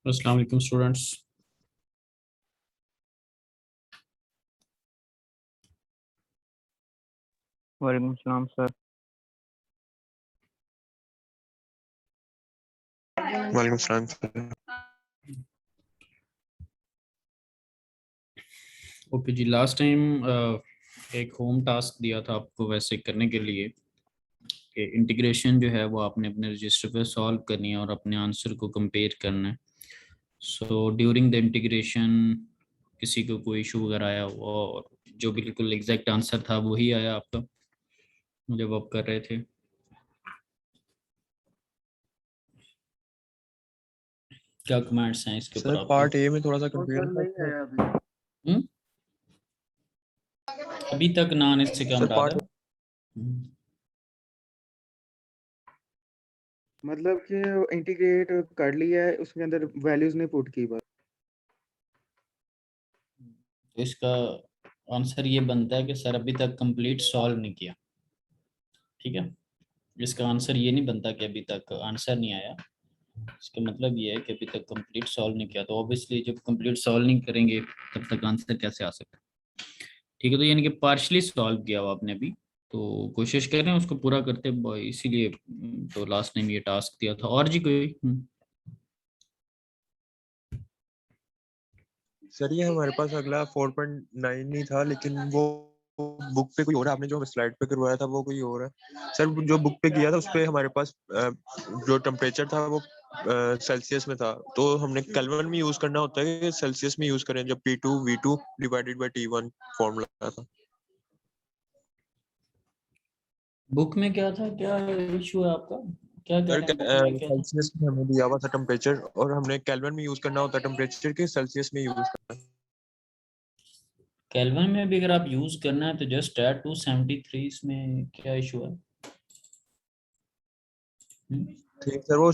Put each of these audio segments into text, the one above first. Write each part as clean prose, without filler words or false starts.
अस्सलाम वालेकुम स्टूडेंट्स। वालेकुम सलाम सर। वालेकुम सलाम सर। ओके जी, लास्ट टाइम एक होम टास्क दिया था आपको वैसे करने के लिए कि इंटीग्रेशन जो है वो आपने अपने रजिस्टर पे सॉल्व करनी है और अपने आंसर को कंपेयर करना है। सो ड्यूरिंग द इंटीग्रेशन किसी को कोई इशू वगैरह आया और जो बिल्कुल एग्जैक्ट आंसर था वही आया आपका जब आप कर रहे थे? क्या कमेंट्स हैं इसके ऊपर सर आपके? पार्ट ए में थोड़ा सा और कंफ्यूजन सर नहीं आया अभी। हम्म? अभी तक ना आने से क्या सर मुराद पार्ट है? मतलब कि इंटीग्रेट कर लिया है, उसके अंदर वैल्यूज ने पुट की बस। तो इसका आंसर ये बनता है कि सर अभी तक कंप्लीट सॉल्व नहीं किया। ठीक है, इसका आंसर ये नहीं बनता कि अभी तक आंसर नहीं आया। इसका मतलब ये है कि अभी तक कंप्लीट सॉल्व नहीं किया, तो ऑब्वियसली जब कंप्लीट सॉल्व नहीं करेंगे तब तक आंसर कैसे आ सकता है। ठीक है, तो यानी कि पार्शली सॉल्व किया हुआ आपने अभी, तो कोशिश कर रहे हैं उसको पूरा करते इसीलिए तो लास्ट टाइम ये टास्क दिया था। और जी कोई? सर ये हमारे पास अगला 4.9 ही था, लेकिन वो बुक पे कोई और है। आपने जो स्लाइड पे करवाया था वो कोई और है। सर जो बुक पे किया था उस पे हमारे पास जो टेम्परेचर था वो सेल्सियस में था, तो हमने केल्विन में यूज करना होता है कि सेल्सियस में यूज करें जब P2 V2 divided by T1 formula था। बुक में क्या था, क्या इशू है आपका? क्या कह सर रहे हैं, बुक में क्या था? सेल्सियस में हमें दिया हुआ था टेम्परेचर, और हमने केल्विन में यूज करना होता है टेम्परेचर के सेल्सियस में यूज करना है। केल्विन में भी अगर आप यूज करना है तो जस्ट ऐड 273, इसमें क्या इशू है? हम्म? ठीक सर, वो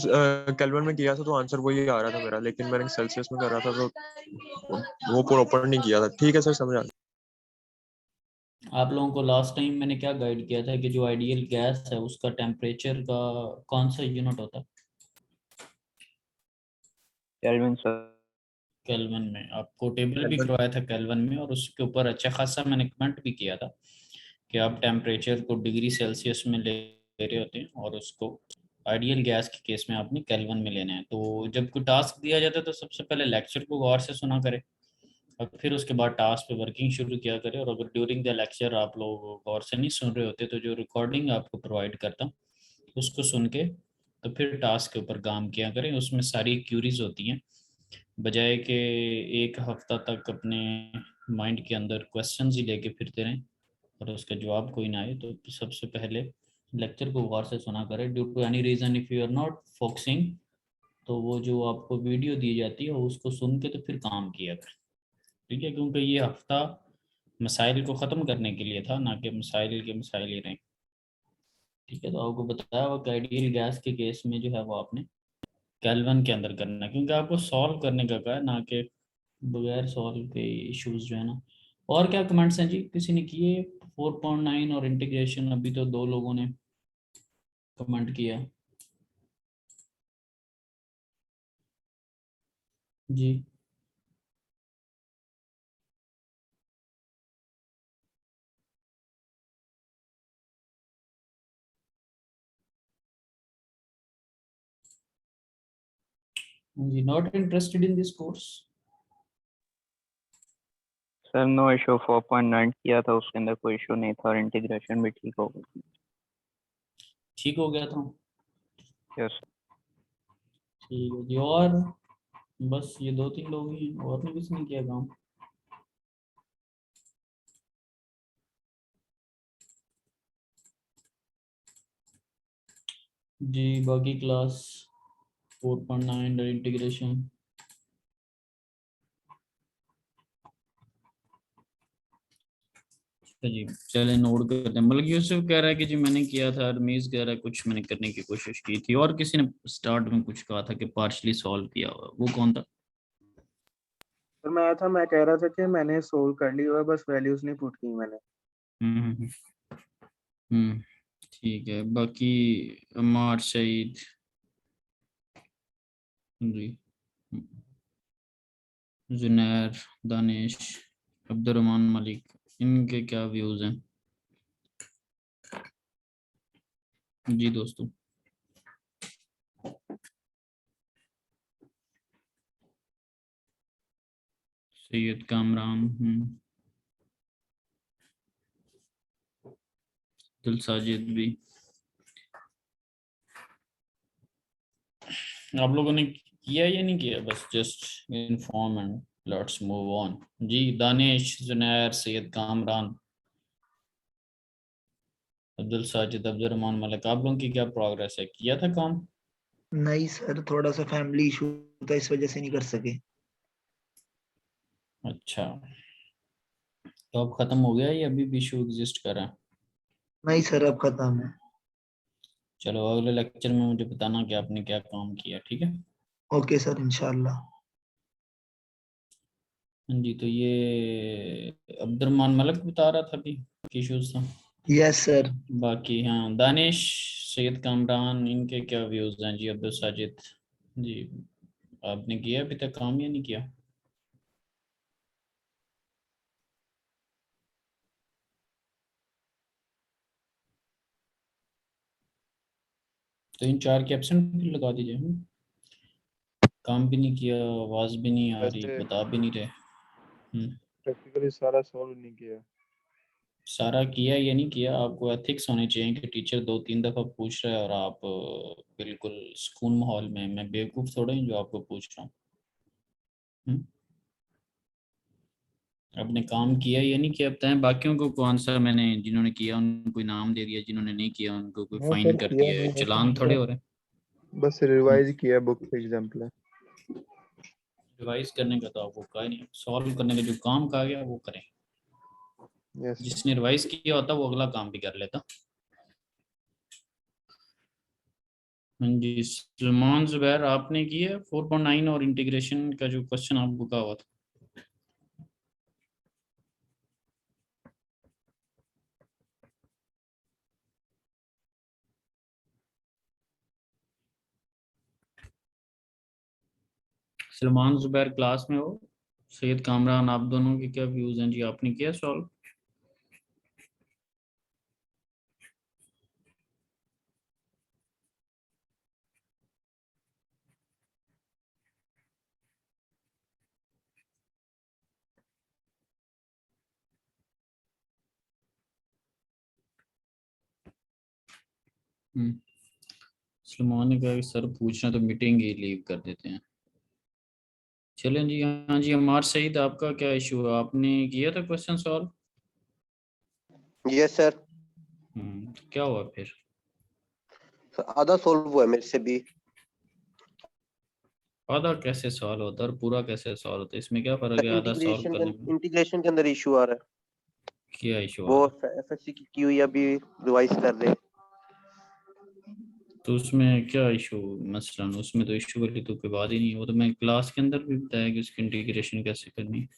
केल्विन में किया था तो आंसर वही आ रहा था मेरा, लेकिन मैंने सेल्सियस में कर रहा था तो वो प्रॉपर नहीं किया था। ठीक है सर, समझ आ गया। आप लोगों को लास्ट टाइम मैंने क्या गाइड किया था कि जो आइडियल गैस है उसका टेम्परेचर का कौन सा यूनिट होता है? Kelvin sir. केल्विन में आपको टेबल भी केल्विन। करवाया था केल्विन में, और उसके ऊपर अच्छा खासा मैंने कमेंट भी किया था कि आप टेम्परेचर को डिग्री सेल्सियस में ले रहे होते हैं और उसको आइडियल गैस के केस में आपने केल्विन में लेना है। तो जब कोई टास्क दिया जाता है तो सबसे पहले लेक्चर को गौर से सुना करें और फिर उसके बाद टास्क पे वर्किंग शुरू किया करें। और अगर ड्यूरिंग द लेक्चर आप लोग गौर से नहीं सुन रहे होते तो जो रिकॉर्डिंग आपको प्रोवाइड करता हूँ उसको सुन के तो फिर टास्क के ऊपर काम किया करें। उसमें सारी क्यूरीज होती हैं, बजाय के एक हफ्ता तक अपने माइंड के अंदर क्वेश्चंस ही लेके फिरते रहें और उसका जवाब कोई ना आए। तो सबसे पहले लेक्चर को गौर से सुना करें। Due to any reason if you are not focusing तो वो जो आपको वीडियो दी जाती है उसको सुन के तो फिर काम किया करें। ठीक है, क्योंकि ये हफ्ता मसाइल को ख़त्म करने के लिए था, ना कि मसाइल के मसाइल ही रहें। ठीक है, तो आपको बताया हुआ कि आइडियल गैस के केस में जो है वो आपने केल्विन के अंदर करना है, क्योंकि आपको सॉल्व करने का कहा है, ना कि बगैर सॉल्व के इश्यूज जो है ना। और क्या कमेंट्स हैं जी, किसी ने किए? 4.9 और इंटीग्रेशन अभी तो दो लोगों ने कमेंट किया जी। जी, not interested in this course? Sir no issue, 4.9 किया था उसके अंदर कोई इशू नहीं था और इंटीग्रेशन भी ठीक हो गई। ठीक हो गया था? यस। ठीक है जी। और बस ये दो तीन लोग ही हैं, और नहीं किसी ने किया काम? जी बाकी क्लास 4.9 और इंटीग्रेशन। जी चले नोट करते हैं। बल्कि यूसुफ कह रहा है कि जी मैंने किया था, रमीज कह रहा है कुछ मैंने करने की कोशिश की थी, और किसी ने स्टार्ट में कुछ कहा था कि पार्शली सॉल्व किया हुआ, वो कौन था? सर मैं कह रहा था कि मैंने सोल्व कर लिया है, बस वैल्यूज नहीं पुट की मैंने। हम्म हम्म हम्म, ठीक है। बाकी अमार सईद जी, जुनैर, दानिश, अब्दुर्रहमान मलिक, इनके क्या व्यूज हैं? जी दोस्तों। सैयद कामरान, दिल साजिद भी। आप लोगों ने किया या नहीं किया? बस just inform and let's move on. जी दानिश, जुनैर, सैयद कामरान, अब्दुल साजिद, अब्दुर्रहमान मलिक, आप लोगों की क्या प्रोग्रेस है? किया था काम? नहीं सर, थोड़ा सा फैमिली इशू था, इस वजह से नहीं कर सके। अच्छा, तो अब खत्म हो गया या अभी भी इशू एग्जिस्ट कर रहा है? नहीं सर, अब खत्म है। चलो अगले लेक्चर में मुझे बताना कि आपने क्या काम किया, ठीक है? ओके सर, इंशाल्लाह। हाँ जी, तो ये अब्दुर्रहमान मलिक बता रहा था कि इश्यूज था। Yes sir. बाकी हाँ, दानिश, सैयद कामरान, इनके क्या व्यूज हैं? जी अब्दुल साजिद जी, आपने किया अभी तक काम या नहीं किया? तो इन चार के एब्सेंट लगा दीजिए। काम भी नहीं किया, आवाज भी नहीं आ रही, वैसे बता भी नहीं रहे। प्रैक्टिकली सारा सॉल्व नहीं किया। सारा किया या नहीं किया? आपको एथिक्स होने चाहिए कि टीचर 2-3 दफा पूछ रहा है और आप बिल्कुल सुकून माहौल में, मैं बेवकूफ थोड़ा ही जो आपको पूछ रहा हूँ। आपने काम किया या नहीं किया बताएं। बाकियों को कौन सा, मैंने जिन्होंने किया उनको इनाम दे दिया, जिन्होंने नहीं किया उनको कोई हाँ फाइन सर, कर किया दिया है, है चालान थोड़े हो रहे बस रिवाइज किया बुक पे एग्जाम्पल है। रिवाइज करने का तो आपको कहा ही नहीं, सॉल्व करने का जो काम कहा गया वो करें। यस। जिसने रिवाइज किया होता वो अगला काम भी कर लेता। हाँ जी, सलमान जुबैर, आपने किया 4.9 और इंटीग्रेशन का जो क्वेश्चन आपको कहा हुआ था? सलमान जुबैर क्लास में हो? सैयद कामरान, आप दोनों के क्या व्यूज हैं? जी आपने किया सॉल्व? सलमान ने कहा कि सर पूछना तो मीटिंग ही लीव कर देते हैं। चलें जी। हाँ जी, अमार सईद, आपका क्या इशू है? आपने किया था क्वेश्चन सॉल्व? यस सर, क्या हुआ फिर? आधा सोल्व हुआ है मेरे से भी। आधा कैसे सॉल्व होता है और पूरा कैसे सॉल्व होता है? इसमें क्या फर्क है आधा सॉल्व करने में? इंटीग्रेशन के अंदर इशू आ रहा है। क्या इशू आ वो रहा है? एफएससी की हुई अभी रिवाइज कर रहे हैं। तो उसमें क्या इशू? मसलन उसमें तो इशू वाली तो कोई बात ही नहीं है। वो तो मैं क्लास के अंदर भी बताया कि उसकी इंटीग्रेशन कैसे करनी है,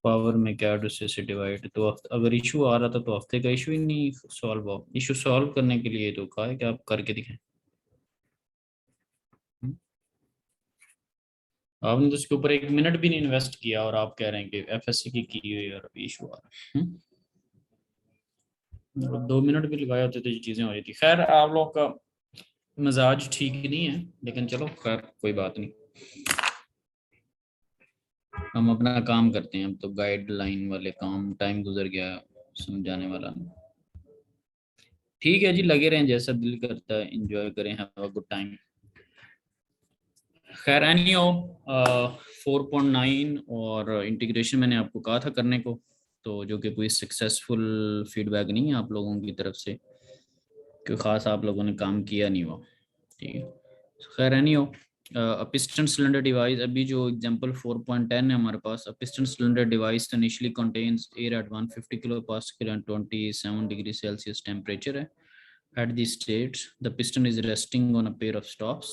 पावर में क्या से डिवाइड। तो अगर इशू आ रहा था तो हफ्ते का इशू ही नहीं सॉल्व हुआ। इशू सॉल्व करने के लिए तो कहा है कि आप करके दिखाएं। हम्म? आपने तो उसके ऊपर 1 मिनट भी नहीं इन्वेस्ट किया और आप कह रहे हैं कि एफएससी की हुई और अभी इशू आ रहा है। 2 मिनट भी लगाए होते तो ये चीजें हो जाती। खैर, आप लोग का मिजाज ठीक नहीं है, लेकिन चलो खैर कोई बात नहीं, हम अपना काम करते हैं। अब तो गाइडलाइन वाले काम, टाइम गुजर गया, समझाने वाला नहीं। ठीक है जी, लगे रहें, जैसा दिल करता है एंजॉय करें, हैव अ गुड टाइम। खैर एनी हो, 4.9 और इंटीग्रेशन मैंने आपको कहा था करने को, तो जो कि कोई सक्सेसफुल फीडबैक नहीं है आप लोगों की तरफ से, कोई ख़ास आप लोगों ने काम किया नहीं हुआ। ठीक है, खैर एनी हो, पिस्टन सिलेंडर डिवाइस, अभी जो एग्जांपल 4.10 है हमारे पास, piston cylinder device initially contains air at 150 kilo pascal and 27 degree Celsius temperature है। At these states, the piston is resting on a pair of stops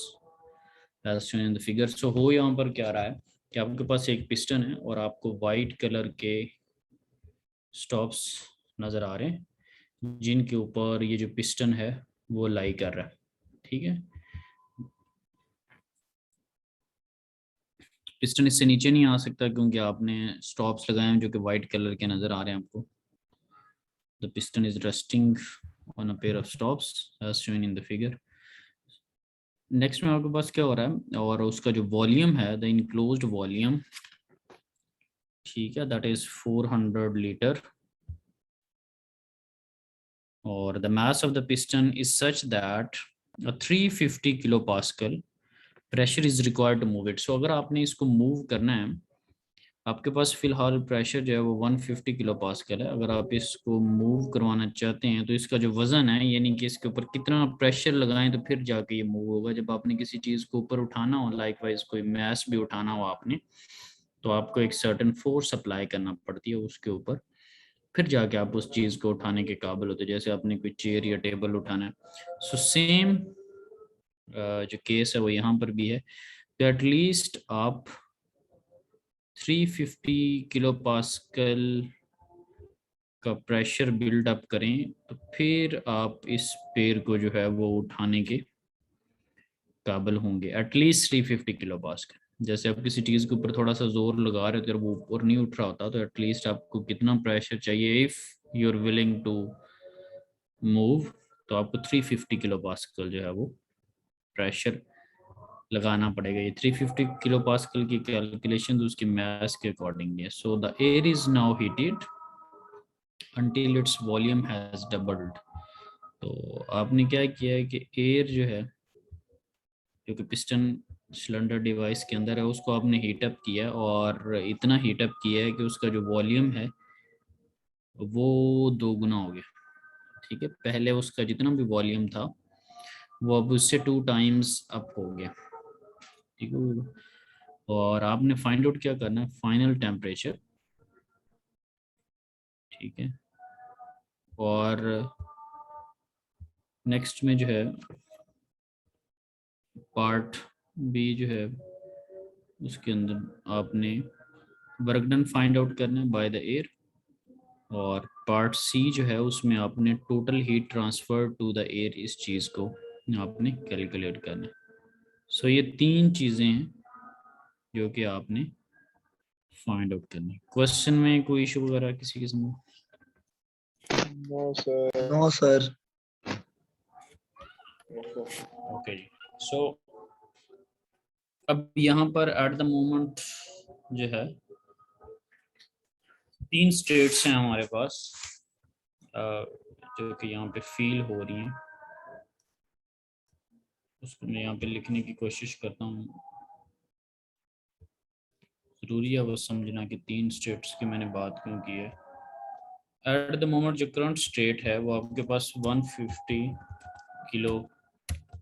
as shown in the figure. So हो यहाँ पर क्या रहा है कि आपके पास एक पिस्टन है और आपको वाइट कलर के स्टॉप्स नजर आ रहे हैं जिनके ऊपर ये जो पिस्टन है वो लाई कर रहा है। ठीक है, पिस्टन इससे नीचे नहीं आ सकता क्योंकि आपने स्टॉप्स लगाए हैं जो कि वाइट कलर के नज़र आ रहे हैं आपको। The piston is resting on a pair of stops as shown in the figure. Next में आपके पास क्या हो रहा है, और उसका जो वॉल्यूम है, द इनक्लोज्ड वॉल्यूम, ठीक है, दैट इज 400 लीटर, और the mass of the piston is such that 350 kilo pascal pressure is required to move it. So अगर आपने इसको मूव करना है, आपके पास फिलहाल प्रेशर जो है वो 150 किलो पास्कल है। अगर आप इसको मूव करवाना चाहते हैं तो इसका जो वजन है, यानी कि इसके ऊपर कितना प्रेशर लगाएं तो फिर जाके ये मूव होगा। जब आपने किसी चीज़ को ऊपर उठाना हो, लाइकवाइज कोई मैस भी उठाना हो आपने, तो आपको एक सर्टेन फोर्स अप्लाई करना पड़ती है उसके ऊपर, फिर जाके आप उस चीज़ को उठाने के काबिल होते हैं। जैसे आपने कोई चेयर या टेबल उठाना है, सो सेम जो केस है वो यहाँ पर भी है। तो एटलीस्ट आप 350 किलो पास्कल का प्रेशर बिल्ड अप करें तो फिर आप इस पेड़ को जो है वो उठाने के काबिल होंगे, एटलीस्ट 350 किलो पास्कल। जैसे आप किसी चीज़ के ऊपर थोड़ा सा जोर लगा रहे हो तो वो ऊपर नहीं उठ रहा होता, तो एटलीस्ट आपको कितना प्रेशर चाहिए, if you are willing to move, तो आपको 350 किलो पास्कल जो है वो प्रेशर लगाना पड़ेगा। ये 350 किलो पास्कल की कैलकुलेशन उसकी मैस के अकॉर्डिंग है। So the air is now heated until its volume has doubled। तो आपने क्या किया है कि एयर जो है, जो कि पिस्टन सिलेंडर डिवाइस के अंदर है, उसको आपने हीटअप किया, और इतना हीटअप किया है कि उसका जो वॉल्यूम है वो 2 गुना हो गया। ठीक है, पहले उसका जितना भी वॉल्यूम था वो अब उससे 2 टाइम्स अप हो गया। ठीक है, और आपने फाइंड आउट क्या करना है, फाइनल टेम्परेचर। ठीक है, और नेक्स्ट में जो है पार्ट बी जो है उसके अंदर आपने वर्क डन फाइंड आउट करना है बाय द एयर, और पार्ट सी जो है उसमें आपने total heat transfer to the air, इस चीज़ को आपने कैलकुलेट करना है। सो ये 3 चीज़ें हैं जो कि आपने फाइंड आउट करनी है। क्वेश्चन में कोई इशू वगैरह किसी किस्म में? No sir. ओके जी। सो अब यहाँ पर एट द मोमेंट जो है 3 स्टेट्स हैं हमारे पास, जो कि यहाँ पे फील हो रही हैं। उसको मैं यहाँ पे लिखने की कोशिश करता हूँ। ज़रूरी है वो समझना कि 3 स्टेट्स की मैंने बात क्यों की है। एट द मोमेंट जो करंट स्टेट है वो आपके पास 150 किलो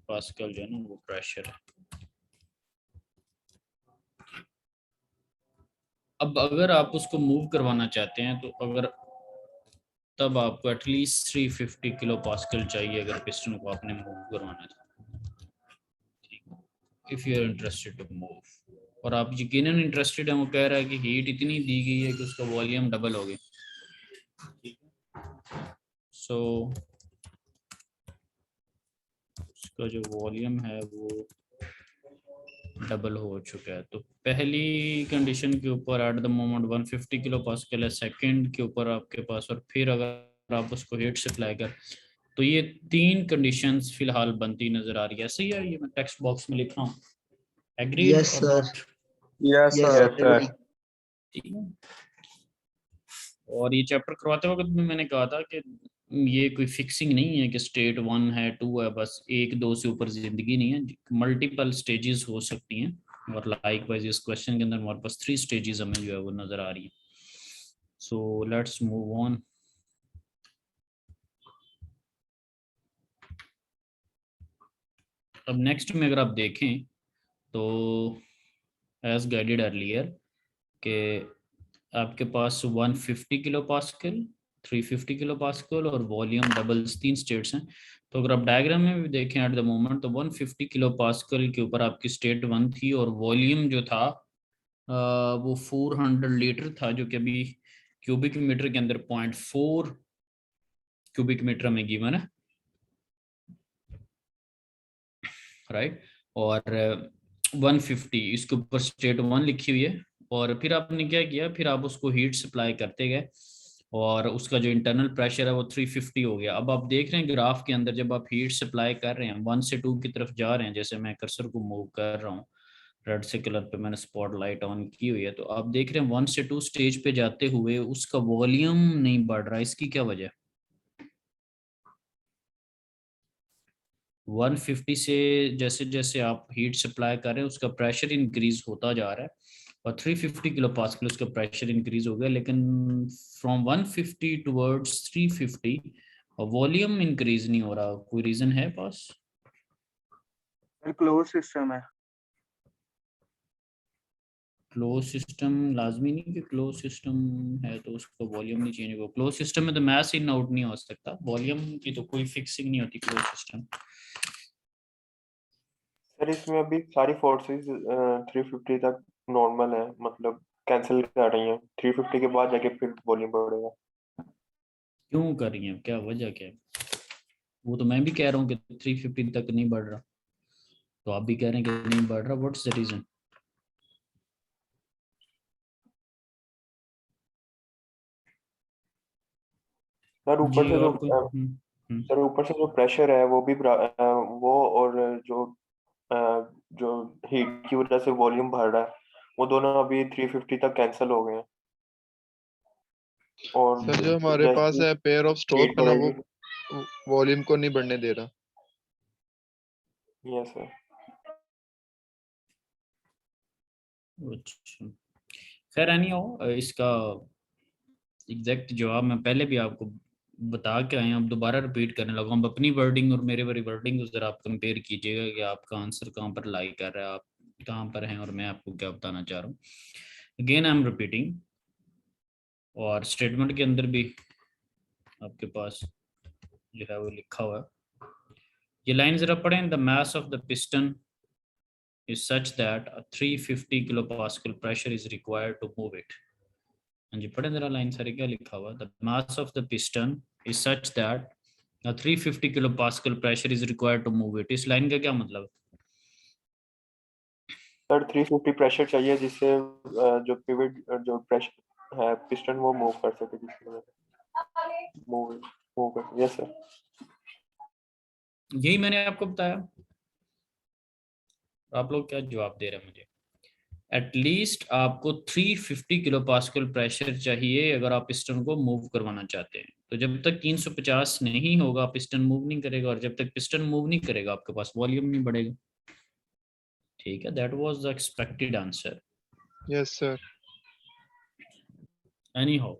पास्कल जो है ना वो प्रेशर है। अब अगर आप उसको मूव करवाना चाहते हैं तो अगर तब आपको एटलीस्ट 350 किलो पास्कल चाहिए अगर पिस्टन को आपने मूव करवाना है, if you are interested to move. और आप यकीनन इंटरेस्टेड हैं, वो कह रहा है कि हीट इतनी दी गई है कि उसका वॉल्यूम डबल हो गया। सो उसका जो वॉल्यूम है वो डबल हो चुका है। तो पहली कंडीशन के ऊपर at the moment 150 kilo pascal है, सेकंड के ऊपर आपके पास, और फिर अगर आप उसको हीट सप्लाई कर, तो ये 3 कंडीशंस फिलहाल बनती नजर आ रही है। सही है, ये मैं टेक्स्ट बॉक्स में लिख रहा हूँ। एग्रीड यस और sir. Not? Yes yes sir. Sir. ठीक है। और ये चैप्टर करवाते वक्त भी मैंने कहा था कि ये कोई फिक्सिंग नहीं है कि स्टेट 1 है 2 है, बस 1-2 से ऊपर जिंदगी नहीं है, मल्टीपल स्टेजेस हो सकती हैं। और लाइक वाइज इस क्वेश्चन के अंदर हमारे पास 3 स्टेजेस हमें जो है वो नजर आ रही है। So let's move on. अब नेक्स्ट में अगर आप देखें तो एज गाइडेड अर्लियर के आपके पास 150 किलो पास्कल, 350 किलो पास्कल और वॉल्यूम डबल्स 3 स्टेट्स हैं। तो अगर आप डायग्राम में भी देखें एट द मोमेंट, तो 150 किलो पास्कल के ऊपर आपकी स्टेट 1 थी, और वॉल्यूम जो था वो 400 लीटर था, जो कि अभी क्यूबिक मीटर के अंदर 0.4 क्यूबिक मीटर में गिवन है, राइट। और 150 इसके ऊपर स्टेट 1 लिखी हुई है, और फिर आपने क्या किया, फिर आप उसको हीट सप्लाई करते गए और उसका जो इंटरनल प्रेशर है वो 350 हो गया। अब आप देख रहे हैं ग्राफ के अंदर जब आप हीट सप्लाई कर रहे हैं 1 से 2 की तरफ जा रहे हैं, जैसे मैं कर्सर को मूव कर रहा हूँ, रेड से कलर पे मैंने स्पॉट लाइट ऑन की हुई है, तो आप देख रहे हैं 1 से 2 स्टेज पे जाते हुए उसका वॉल्यूम नहीं बढ़ रहा। इसकी क्या वजह? 150 से जैसे जैसे आप हीट सप्लाई कर रहे हैं उसका प्रेशर इंक्रीज होता जा रहा है, और 350 किलो पास्कल उसका प्रेशर इंक्रीज हो गया, लेकिन फ्रॉम 150 टुवर्ड्स 350 वॉल्यूम इंक्रीज नहीं हो रहा। कोई रीजन है पास? क्लोज सिस्टम है। क्लोज सिस्टम लाजमी नहीं कि क्लोज सिस्टम है तो उसका वॉल्यूम नहीं चेंज होगा। क्लोज सिस्टम में तो मैस इन आउट नहीं हो सकता, वॉल्यूम की तो कोई फिक्सिंग नहीं होती क्लोज सिस्टम। सर इसमें अभी सारी फोर्सेस 350 तक नॉर्मल है, मतलब कैंसिल कर रही हैं, 350 के बाद जाके फिर वॉल्यूम बढ़ेगा। क्यों कर रही हैं, क्या वजह क्या है? वो तो मैं भी कह रहा हूँ कि 350 तक नहीं बढ़ रहा, तो आप भी कह रहे हैं कि नहीं बढ़ रहा। What's the reason? सर ऊपर जी से जो और कोई? हम्म। सर ऊपर से जो प्रेशर है वो भी वो और अ, जो हीट की वजह से वॉल्यूम बढ़ रहा है, वो दोनों अभी 350 तक कैंसिल हो गए हैं। और सर जो हमारे पास जैसे है पेयर ऑफ स्ट्रोक हीट है ना, वो बढ़ेगी। वॉल्यूम को नहीं बढ़ने दे रहा। Yes sir. अच्छा, खैर एनी हो, इसका एग्जैक्ट जवाब मैं पहले भी आपको बता के आए हैं, अब दोबारा रिपीट करने लगा हूँ। अब अपनी वर्डिंग और मेरे वाली वर्डिंग को जरा आप कंपेयर कीजिएगा कि आपका आंसर कहाँ पर लाई कर रहा है, आप कहाँ पर हैं और मैं आपको क्या बताना चाह रहा हूँ। अगेन आई एम रिपीटिंग, और स्टेटमेंट के अंदर भी आपके पास जो है वो लिखा हुआ है। ये लाइन जरा पढ़ें। The mass of the piston is such that a 350 kilopascal pressure is required to move it। हाँ जी, पढ़े जरा लाइन सारे, क्या लिखा हुआ? The mass of the piston is such that a 350 kilopascal pressure is required to move it। इस line का क्या मतलब? सर 350 प्रेशर चाहिए जिससे जो पिवट जो प्रेशर है पिस्टन वो मूव कर सके, जिसमें मूव मूव कर। Yes sir. यही मैंने आपको बताया, आप लोग क्या जवाब दे रहे हैं मुझे? एटलीस्ट आपको 350 किलो पास्कल प्रेशर चाहिए अगर आप पिस्टन को मूव करवाना चाहते हैं। तो जब तक 350 नहीं होगा पिस्टन मूव नहीं करेगा, और जब तक पिस्टन मूव नहीं करेगा आपके पास वॉल्यूम नहीं बढ़ेगा। ठीक है, that was the expected answer. Yes sir. Any how,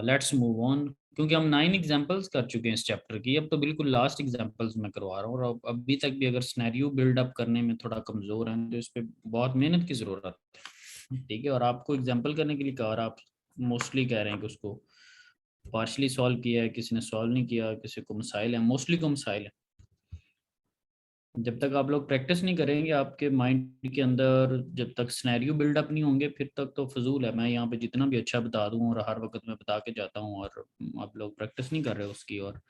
let's move on, क्योंकि हम 9 एग्जांपल्स कर चुके हैं इस चैप्टर की, अब तो बिल्कुल लास्ट एग्जांपल्स मैं करवा रहा हूँ। और अभी तक भी अगर सिनेरियो बिल्डअप करने में थोड़ा कमज़ोर हैं तो इस पर बहुत मेहनत की ज़रूरत है। ठीक है, और आपको एग्जांपल करने के लिए कहा, और आप मोस्टली कह रहे हैं कि उसको पार्शली सॉल्व किया है, किसी ने सॉल्व नहीं किया, किसी को मसाइल है, मोस्टली को मसाइल है। जब तक आप लोग प्रैक्टिस नहीं करेंगे आपके माइंड के अंदर, जब तक सिनेरियो बिल्डअप नहीं होंगे, फिर तक तो फजूल है। मैं यहाँ पे जितना भी अच्छा बता दूं और हर वक्त मैं बता के जाता हूँ, और आप लोग प्रैक्टिस नहीं कर रहे उसकी, और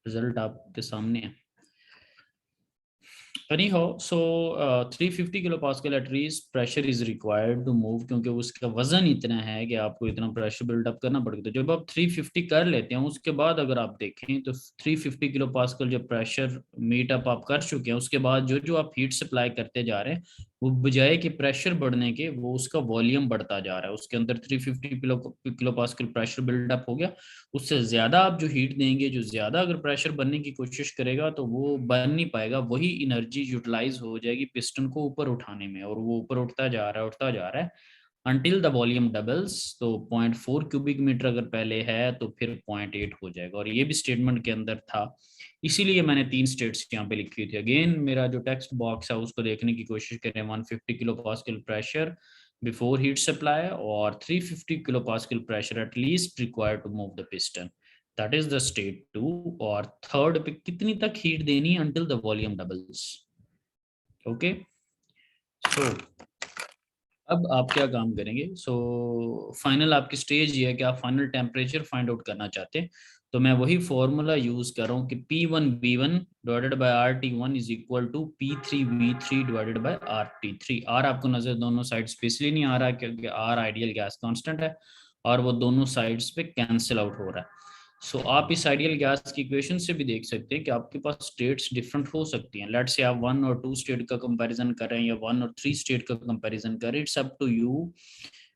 रिजल्ट आपके सामने है। Anyhow, so 350 kilo pascal at least pressure is required to move, क्योंकि उसका वजन इतना है कि आपको इतना प्रेशर बिल्डअप करना पड़ेगा। तो जब आप 350 कर लेते हैं उसके बाद अगर आप देखें तो 350 किलो पास्कल जब प्रेशर मीट अप आप कर चुके हैं, उसके बाद जो जो आप हीट सप्लाई करते जा रहे हैं वो बजाय कि प्रेशर बढ़ने के वो उसका वॉल्यूम बढ़ता जा रहा है। उसके अंदर 350 किलो पास्कल प्रेशर बिल्डअप हो गया, उससे ज़्यादा आप जो हीट देंगे, जो ज़्यादा अगर प्रेशर बनने की कोशिश करेगा तो वो बन नहीं पाएगा, वही एनर्जी यूटिलाइज हो जाएगी पिस्टन को ऊपर उठाने में, और वो ऊपर उठता जा रहा है until द वॉल्यूम डबल्स। तो 0.4 क्यूबिक मीटर अगर पहले है तो फिर 0.8 हो जाएगा, और ये भी स्टेटमेंट के अंदर था, इसीलिए मैंने 3 स्टेट्स यहाँ पे लिखी थी। अगेन मेरा जो टेक्स्ट बॉक्स है उसको देखने की कोशिश करें। 150 kilo pascal pressure before heat supply, और 350 kilo pascal pressure at least required to move the piston, that is the state 2। और थर्ड पे कितनी तक हीट देनी है? until the volume doubles. Okay, so अब आप क्या काम करेंगे? सो फाइनल आपकी स्टेज ये है कि आप फाइनल टेम्परेचर फाइंड आउट करना चाहते हैं। तो मैं वही फॉर्मूला यूज कर रहा हूँ कि P1V1 divided by RT1 is equal to P3V3 divided by RT3। R आपको नजर दोनों साइड्स पे इसलिए नहीं आ रहा क्योंकि R आइडियल गैस कांस्टेंट है और वो दोनों साइड्स पे कैंसिल आउट हो रहा है। सो आप इस आइडियल गैस की इक्वेशन से भी देख सकते हैं कि आपके पास स्टेट्स डिफरेंट हो सकती हैं। लेट्स से आप 1 और 2 स्टेट का कंपैरिजन कर रहे हैं या 1 और 3 स्टेट का कंपैरिजन कर रहे हैं। इट्स अप टू यू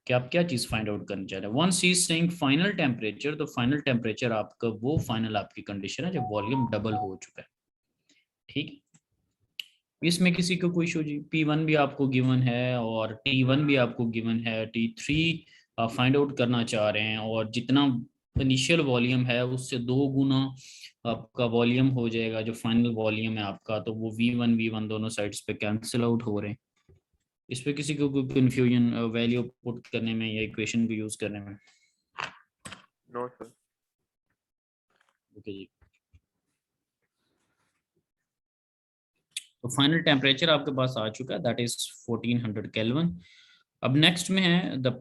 कि आप क्या चीज फाइंड आउट करना चाह रहे हैं। Once is saying final temperature, तो फाइनल टेम्परेचर आपका वो फाइनल आपकी कंडीशन है जब वॉल्यूम डबल हो चुका है। ठीक है, इसमें किसी को कोई इशू जी? P1 भी आपको गिवन है और T1 भी आपको गिवन है, T3 आप फाइंड आउट करना चाह रहे हैं और जितना इनिशियल वॉल्यूम है उससे 2 गुना आपका वॉल्यूम हो जाएगा जो फाइनल वॉल्यूम है आपका, तो वो V1 दोनों साइड्स पे कैंसिल आउट हो रहे हैं। इस पे किसी को कोई कंफ्यूजन वैल्यू पुट करने में या इक्वेशन को यूज करने में? No sir. ओके जी, तो फाइनल टेम्परेचर आपके पास आ चुका है, दैट इज 1400 केल्विन। अब नेक्स्ट में है the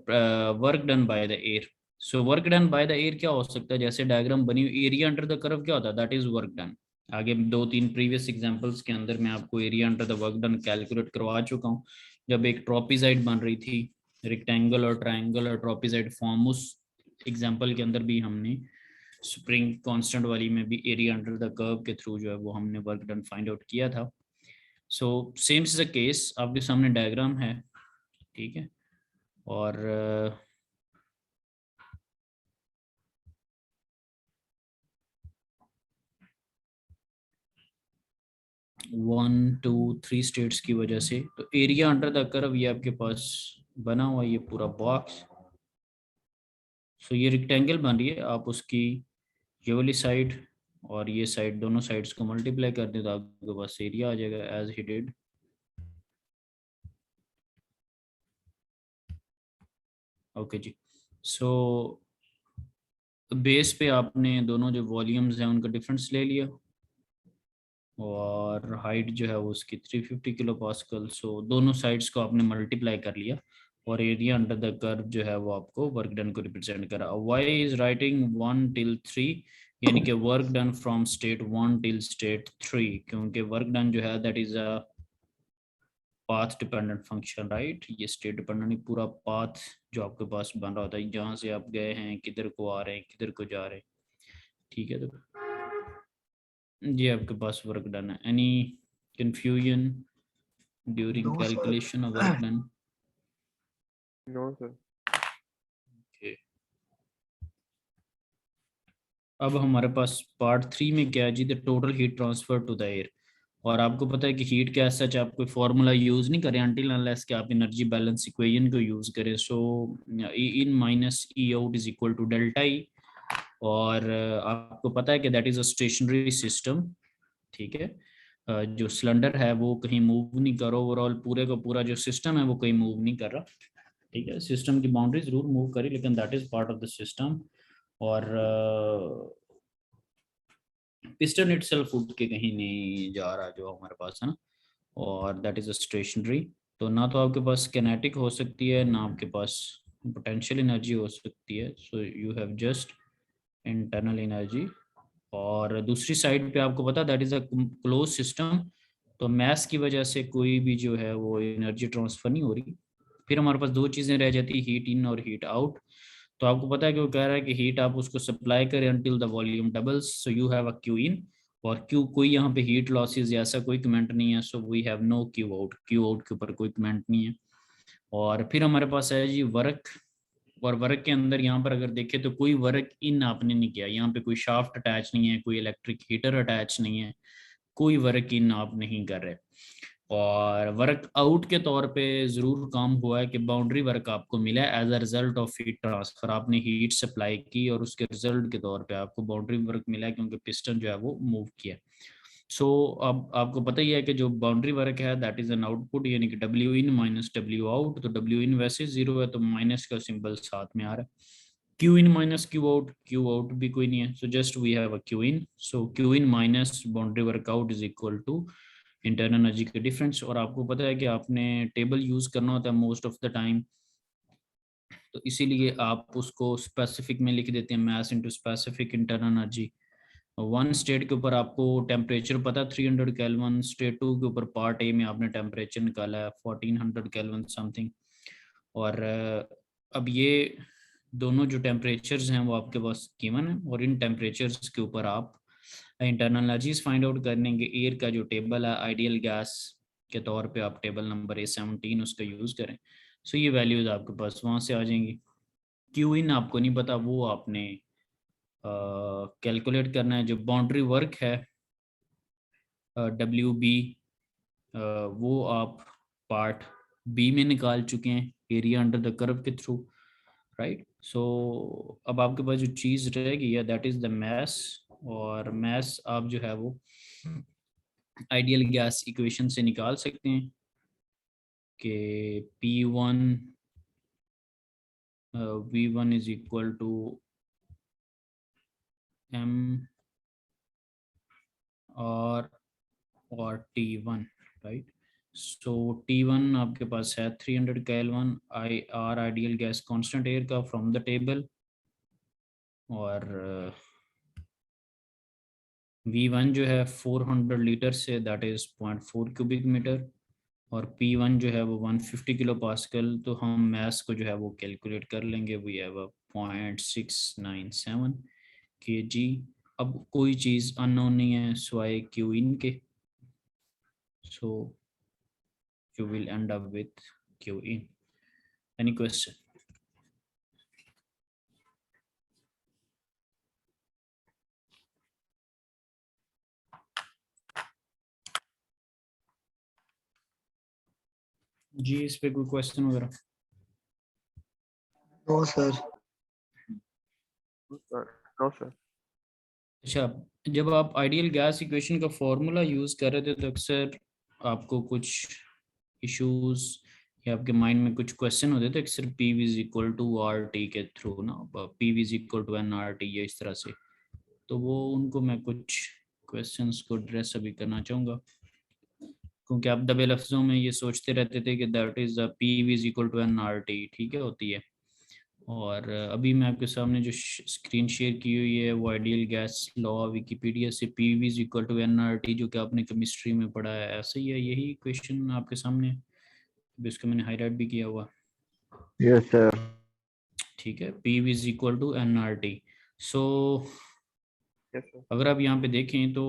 work done by the air. So work done by the air क्या हो सकता है? जैसे डायग्राम बनी हुई, एरिया अंडर द कर्व क्या होता है? That is work done. आगे 2-3 प्रीवियस एग्जांपल्स के अंदर मैं आपको area under the work done calculate करवा चुका हूँ। जब एक ट्रॉपिजाइड बन रही थी, रेक्टेंगल और ट्रायंगल और ट्रॉपिजाइड फॉर्म, उस एग्जांपल के अंदर भी हमने स्प्रिंग कांस्टेंट वाली में भी एरिया अंडर द कर्व के थ्रू जो है वो हमने वर्क डन फाइंड आउट किया था। So same is the case, आपके सामने डायग्राम है, ठीक है, और 1 2 3 स्टेट्स की वजह से तो एरिया अंडर द कर्व ये आपके पास बना हुआ ये पूरा बॉक्स। सो ये रेक्टेंगल बन रही है, आप उसकी ये वाली साइड और ये साइड दोनों साइड्स को मल्टीप्लाई कर दें तो आपके पास एरिया आ जाएगा एज ही डिड। ओके जी, सो बेस पे आपने दोनों जो वॉल्यूम्स हैं उनका डिफरेंस ले लिया और हाइट जो है वो उसकी 350 किलो पास्कल। सो दोनों साइड्स को आपने मल्टीप्लाई कर लिया और एरिया अंडर द कर्व जो है वो आपको वर्क डन को रिप्रेजेंट करा। वाई इज राइटिंग 1 till 3, यानी कि work done from state 1 till state 3, क्योंकि वर्क डन जो है that is a path dependent function, right. ये स्टेट डिपेंडेंट पूरा पाथ जो आपके पास बन रहा होता है, जहाँ से आप गए हैं, किधर को आ रहे हैं, किधर को जा रहे हैं, ठीक है। तो ये आपके पास वर्क डन है। Any confusion during No, sir. Calculation of work done? No sir. अब हमारे पास पार्ट 3 में क्या है जी? The total heat transfer to the air. और आपको पता है कि हीट के सच आप कोई फार्मूला यूज नहीं करें अनटिल अनलेस कि आप एनर्जी बैलेंस इक्वेशन को यूज करें। So E in minus E out is equal to delta E, और आपको पता है कि that is a stationary system, ठीक है। जो सिलेंडर है वो कहीं मूव नहीं कर रहा, ओवरऑल पूरे का पूरा जो सिस्टम है वो कहीं मूव नहीं कर रहा, ठीक है। सिस्टम की बाउंड्री जरूर मूव करी लेकिन that is part of the system. और पिस्टन इटसेल्फ उठ के कहीं नहीं जा रहा जो हमारे पास है ना, और दैट इज अ स्टेशनरी। तो ना तो आपके पास किनेटिक हो सकती है ना आपके पास पोटेंशियल एनर्जी हो सकती है। So you have just internal energy. और दूसरी साइड पे आपको पता that is a close system, तो मैस की वजह से कोई भी जो है वो एनर्जी ट्रांसफर नहीं हो रही। फिर हमारे पास 2 चीज़ें रह जाती, हीट इन और हीट आउट। तो आपको पता है कि वो कह रहा है कि हीट आप उसको सप्लाई करें until the volume doubles, so you have a Q in, और क्यू कोई यहाँ पे हीट लॉसेस या ऐसा कोई कमेंट नहीं है, so we have no Q out. Q out के ऊपर कोई कमेंट नहीं है। और फिर हमारे पास है जी वर्क, और वर्क के अंदर यहाँ पर अगर देखें तो कोई वर्क इन आपने नहीं किया, यहाँ पे कोई शाफ्ट अटैच नहीं है, कोई इलेक्ट्रिक हीटर अटैच नहीं है, कोई वर्क इन आप नहीं कर रहे। और वर्क आउट के तौर पे जरूर काम हुआ है कि बाउंड्री वर्क आपको मिला है as a result of heat transfer. आपने हीट सप्लाई की और उसके रिजल्ट के तौर पे आपको बाउंड्री वर्क मिला है क्योंकि पिस्टन जो है वो मूव किया। सो अब आपको पता ही है कि जो बाउंड्री वर्क है दैट इज एन आउटपुट, यानी कि W in minus W out. तो डब्ल्यू इन वैसे 0 है तो माइनस का सिंबल साथ में आ रहा है। Q in minus Q out भी कोई नहीं है, so just we have a Q in. So Q in minus boundary work out is equal to internal energy के डिफरेंस। और आपको पता है कि आपने टेबल यूज करना होता है मोस्ट ऑफ द टाइम, तो इसीलिए आप उसको स्पेसिफिक में लिख देते हैं, mass into specific internal energy. One state के ऊपर आपको टेम्परेचर पता 300 केल्विन, स्टेट 2 के ऊपर पार्ट ए में आपने टेम्परेचर निकाला है 1400 केल्विन समथिंग। और अब ये दोनों जो टेम्परेचर्स हैं वो आपके पास गिवन है, और इन टेम्परेचर्स के ऊपर आप इंटरनल एनर्जीज फाइंड आउट करने के। एयर का जो टेबल है आइडियल गैस के तौर पे आप टेबल नंबर A17 उसका यूज़ करें। सो ये वैल्यूज़ आपके पास वहाँ से आ जाएंगी। क्यू इन आपको नहीं पता, वो आपने कैलकुलेट करना है। जो बाउंड्री वर्क है WB, वो आप पार्ट बी में निकाल चुके हैं एरिया अंडर द कर्व के थ्रू, राइट। सो अब आपके पास जो चीज़ रहेगी है दैट इज़ द मैस, और मैस आप जो है वो आइडियल गैस इक्वेशन से निकाल सकते हैं कि P1 V1 is equal to M और T1, राइट। सो T1 आपके पास है 300 kelvin, R ideal gas constant air का फ्रॉम द टेबल, और V1 जो है 400 litre say that is 0.4 cubic metre, और P1 जो है वो 150 किलो पास्कल। तो हम मैस को जो है वो कैलकुलेट कर लेंगे, वी हैव 0.697 kg। अब कोई चीज़ अननोन नहीं है स्वाय क्यू इन के, सो you will end up with Q in. Any question? जी इस पे कोई क्वेश्चन वगैरह? No sir. No sir. अच्छा, जब आप आइडियल गैस इक्वेशन का फॉर्मूला यूज कर रहे थे तो अक्सर आपको कुछ इश्यूज या आपके माइंड में कुछ क्वेश्चन होते थे अक्सर P V is equal to R T के थ्रू ना, P V is equal to n R T या इस तरह से। तो वो उनको मैं कुछ क्वेश्चंस को एड्रेस अभी करना चाहूँगा, क्योंकि आप दबे लफ्ज़ों में ये सोचते रहते थे कि that is P V is equal to n R T, ठीक है, होती है। और अभी मैं आपके सामने जो स्क्रीन शेयर की हुई है वो आइडियल गैस लॉ विकिपीडिया से P V is equal to n R T, जो कि आपने केमिस्ट्री में पढ़ा है, ऐसा ही है, यही क्वेश्चन आपके सामने, इसको मैंने हाईलाइट भी किया हुआ। Yes sir. ठीक है, P V is equal to n R T. So yes sir. अगर आप यहाँ पे देखें तो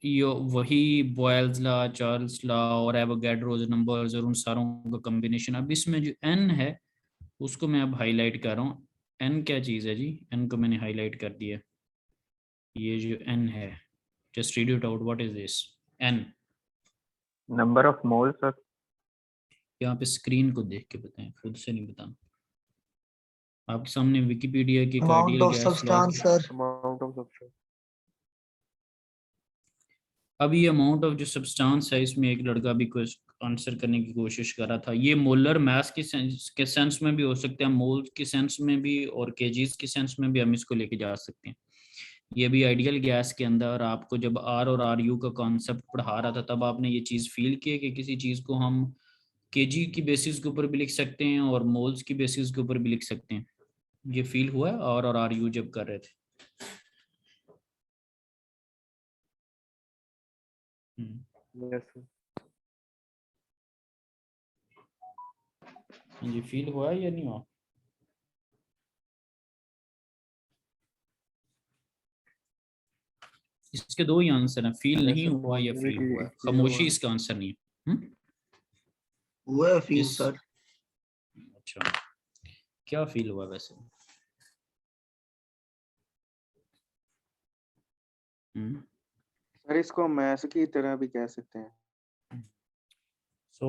ये वही बॉयल्स लॉ, चार्ल्स लॉ और एवोगैड्रोस नंबर्स और उन सारों का कॉम्बिनेशन। अब इसमें जो एन है उसको मैं अब हाईलाइट कर रहा हूँ। एन क्या चीज़ है जी? एन को मैंने हाईलाइट कर दिया। ये जो एन है, just read it out, what is this n? Number of mole sir. यहाँ पे स्क्रीन को देख के बताएं, खुद से नहीं बताना। आपके सामने विकिपीडिया की amount ideal of gas law. Substance sir. Amount of substance. अब ये अमाउंट ऑफ जो सब्सटेंस है, इसमें एक लड़का भी आंसर करने की कोशिश कर रहा था। ये मोलर मास के सेंस में भी हो सकते हैं, मोल के सेंस में भी, और केजीज के सेंस में भी हम इसको लेके जा सकते हैं। ये भी आइडियल गैस के अंदर आपको जब आर और आर यू का कॉन्सेप्ट पढ़ा रहा था तब आपने ये चीज़ फील की कि किसी चीज़ को हम केजी की बेसिस के ऊपर भी लिख सकते हैं और मोल्स की बेसिस के ऊपर भी लिख सकते हैं। ये फील हुआ है और आर यू जब कर रहे थे? Yes sir. ये फील हुआ है या नहीं हुआ? इसके दो ही आंसर हैं, फील नहीं हुआ या फील हुआ है। खामोशी इसका आंसर नहीं है। हुआ फील इस सर। अच्छा, क्या फील हुआ वैसे? सर इसको मैथ की तरह भी कह सकते हैं। सो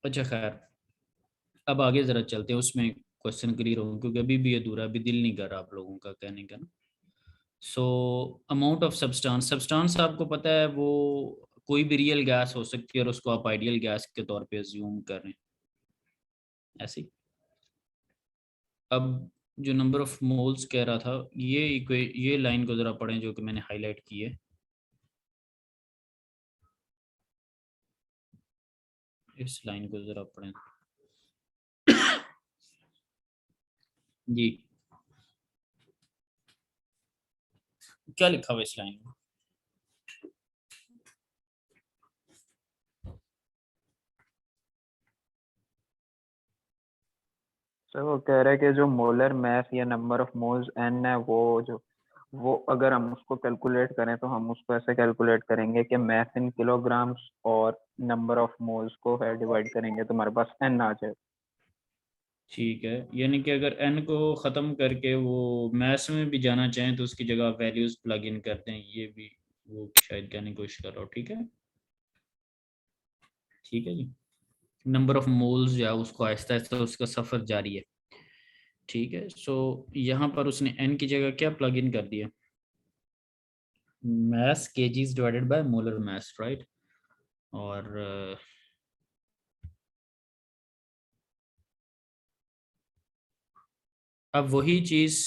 अच्छा खैर, अब आगे जरा चलते हैं, उसमें क्वेश्चन क्लियर हो, क्योंकि अभी भी अधूरा, अभी दिल नहीं कर रहा आप लोगों का कहने का ना। So amount of substance, substance आपको पता है वो कोई भी रियल गैस हो सकती है और उसको आप आइडियल गैस के तौर पे अज्यूम कर रहे हैं ऐसे ही। अब जो नंबर ऑफ मोल्स कह रहा था, ये लाइन को जरा पढ़ें जो कि मैंने हाईलाइट की है। इस लाइन को जरा पढ़ें। जी क्या लिखा हुआ इस लाइन में? सर वो कह रहे हैं कि जो मोलर मास या नंबर ऑफ मोल्स n है वो अगर हम उसको कैलकुलेट करें तो हम उसको ऐसे कैलकुलेट करेंगे कि मास इन किलोग्राम्स और नंबर ऑफ मोल्स को डिवाइड करेंगे तो हमारे पास n आ जाए। ठीक है, यानी कि अगर n को ख़त्म करके वो मैथ्स में भी जाना चाहें तो उसकी जगह वैल्यूज प्लग इन कर दें, ये भी वो शायद कहने की कोशिश कर रहा हूँ। ठीक है, ठीक है जी। नंबर ऑफ मोल्स जो है उसको आहिस्ता आहिस्ता उसका सफ़र जारी है। ठीक है, सो यहाँ पर उसने n की जगह क्या प्लग इन कर दिया? मास kgs divided by molar mass, right. और अब वही चीज़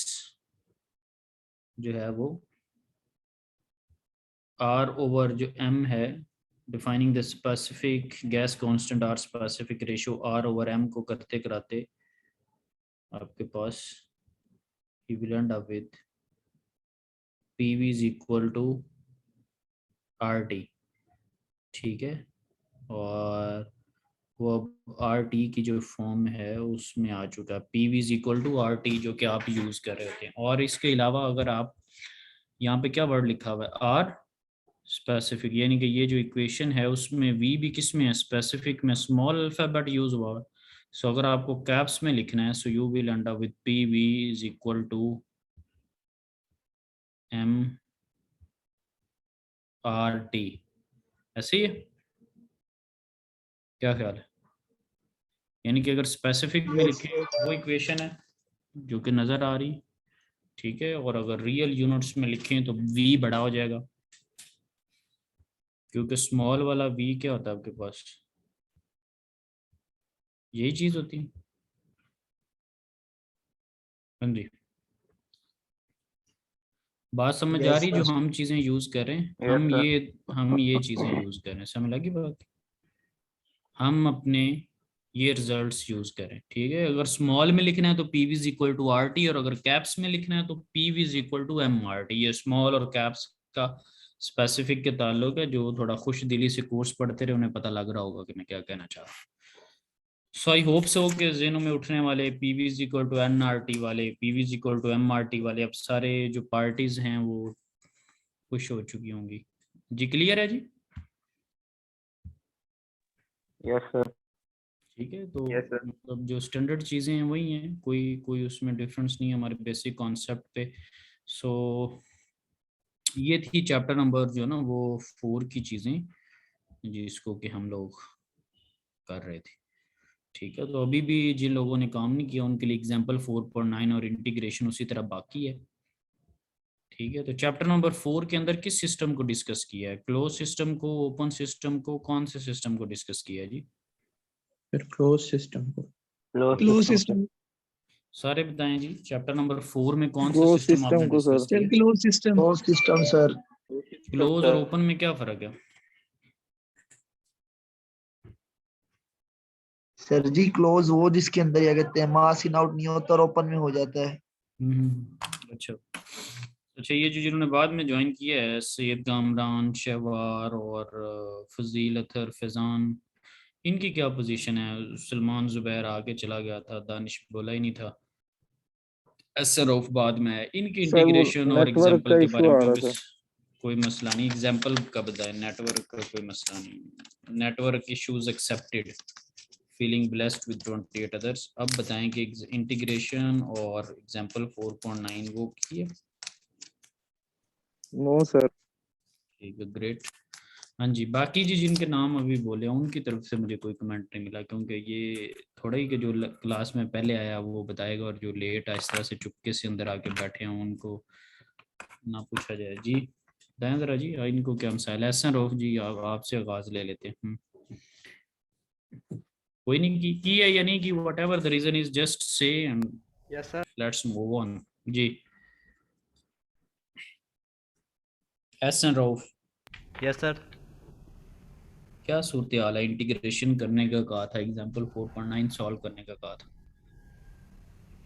जो है वो R ओवर जो M है, defining the specific gas constant R specific ratio R over M को करते कराते आपके पास you will end up with PV is equal to RT। ठीक है, और वो अब RT की जो फॉर्म है उसमें आ चुका है, PV is equal to RT, जो कि आप यूज़ कर रहे होते हैं। और इसके अलावा अगर आप यहाँ पे क्या वर्ड लिखा हुआ है, R स्पेसिफिक, यानी कि ये जो इक्वेशन है उसमें V भी किस में है, स्पेसिफिक में स्मॉल अल्फाबेट यूज हुआ है। सो अगर आपको कैप्स में लिखना है so you will end up with PV is equal to MRT। ऐसे ही है, क्या ख्याल है? यानी कि अगर स्पेसिफिक में लिखें वो इक्वेशन है जो कि नज़र आ रही, ठीक है, और अगर रियल यूनिट्स में लिखें तो V बड़ा हो जाएगा, क्योंकि स्मॉल वाला V क्या होता है आपके पास, यही चीज़ होती है। हाँ जी, बात समझ आ रही, जो हम चीज़ें यूज़ कर रहे हैं, हम ये चीज़ें यूज़ कर रहे हैं, समझ लगी बात? हम अपने ये रिजल्ट्स यूज़ करें, ठीक है। अगर स्मॉल में लिखना है तो PV is equal to RT, और अगर कैप्स में लिखना है तो PV is equal to MRT। ये स्मॉल और कैप्स का स्पेसिफिक के ताल्लुक है, जो थोड़ा खुश दिली से कोर्स पढ़ते रहे उन्हें पता लग रहा होगा कि मैं क्या कहना चाह रहा हूँ। सो आई होप सो के ज़हनों में उठने वाले PV is equal to NRT वाले, PV is equal to MRT वाले, अब सारे जो पार्टीज हैं वो खुश हो चुकी होंगी। जी क्लियर है जी? Yes sir. ठीक है, तो मतलब जो स्टैंडर्ड चीज़ें हैं वही हैं, कोई कोई उसमें डिफरेंस नहीं है हमारे बेसिक कॉन्सेप्ट पे। सो ये थी चैप्टर नंबर जो ना वो 4 की चीज़ें जिसको कि हम लोग कर रहे थे। ठीक है, तो अभी भी जिन लोगों ने काम नहीं किया उनके लिए एग्जाम्पल 4.9 और इंटीग्रेशन उसी तरह बाकी है। ठीक है, तो चैप्टर नंबर 4 के अंदर किस सिस्टम को डिस्कस किया है, क्लोज सिस्टम को, ओपन सिस्टम को, कौन से सिस्टम को डिस्कस किया है जी? फिर क्लोज सिस्टम को। Close system. सारे बताएं जी, चैप्टर नंबर 4 में कौन सा क्लोज सिस्टम आपने सिस्टम को डिस्कस सर। किया? Close system sir. क्लोज और ओपन में क्या फर्क है? सर जी क्लोज वो जिसके अंदर क्या कहते हैं मास इन आउट नहीं होता और ओपन में हो जाता है। अच्छा अच्छा, ये जो जिन्होंने बाद में ज्वाइन किया है, सैयद कामरान, शहवार और फजील अतर फैजान, इनकी क्या पोजीशन है? सलमान जुबैर आगे चला गया था, दानिश बोला ही नहीं था, असर ऑफ बाद में है। इनकी सर वो इंटीग्रेशन और नेटवर्क एग्जांपल का के इशू बारे में आ रहा क्योंकि था। कोई मसला नहीं, एग्जांपल का बताएं। नेटवर्क का कोई मसला नहीं, network issues accepted, feeling blessed with 28 others. अब बताएं कि इंटीग्रेशन और एग्जांपल 4.9 वो की है? No sir. ठीक है, ग्रेट। हाँ जी, बाकी जी जिनके नाम अभी बोले उनकी तरफ से मुझे कोई कमेंट नहीं मिला, क्योंकि ये थोड़ा ही कि जो क्लास में पहले आया वो बताएगा, और जो लेट इस तरह से चुपके से अंदर आके बैठे हैं उनको ना पूछा जाए। जी बताएं जरा जी, इनको क्या मसाइल है? एहसन रऊफ जी, आपसे आगाज ले लेते हैं। कोई नहीं की है या नहीं की, whatever the reason is, just say and yes sir. Let's move on. जी एहसन रऊफ, यस सर। क्या सूरत हाल है? इंटीग्रेशन करने का कहा था, एग्जाम्पल 4.9 सॉल्व करने का कहा था।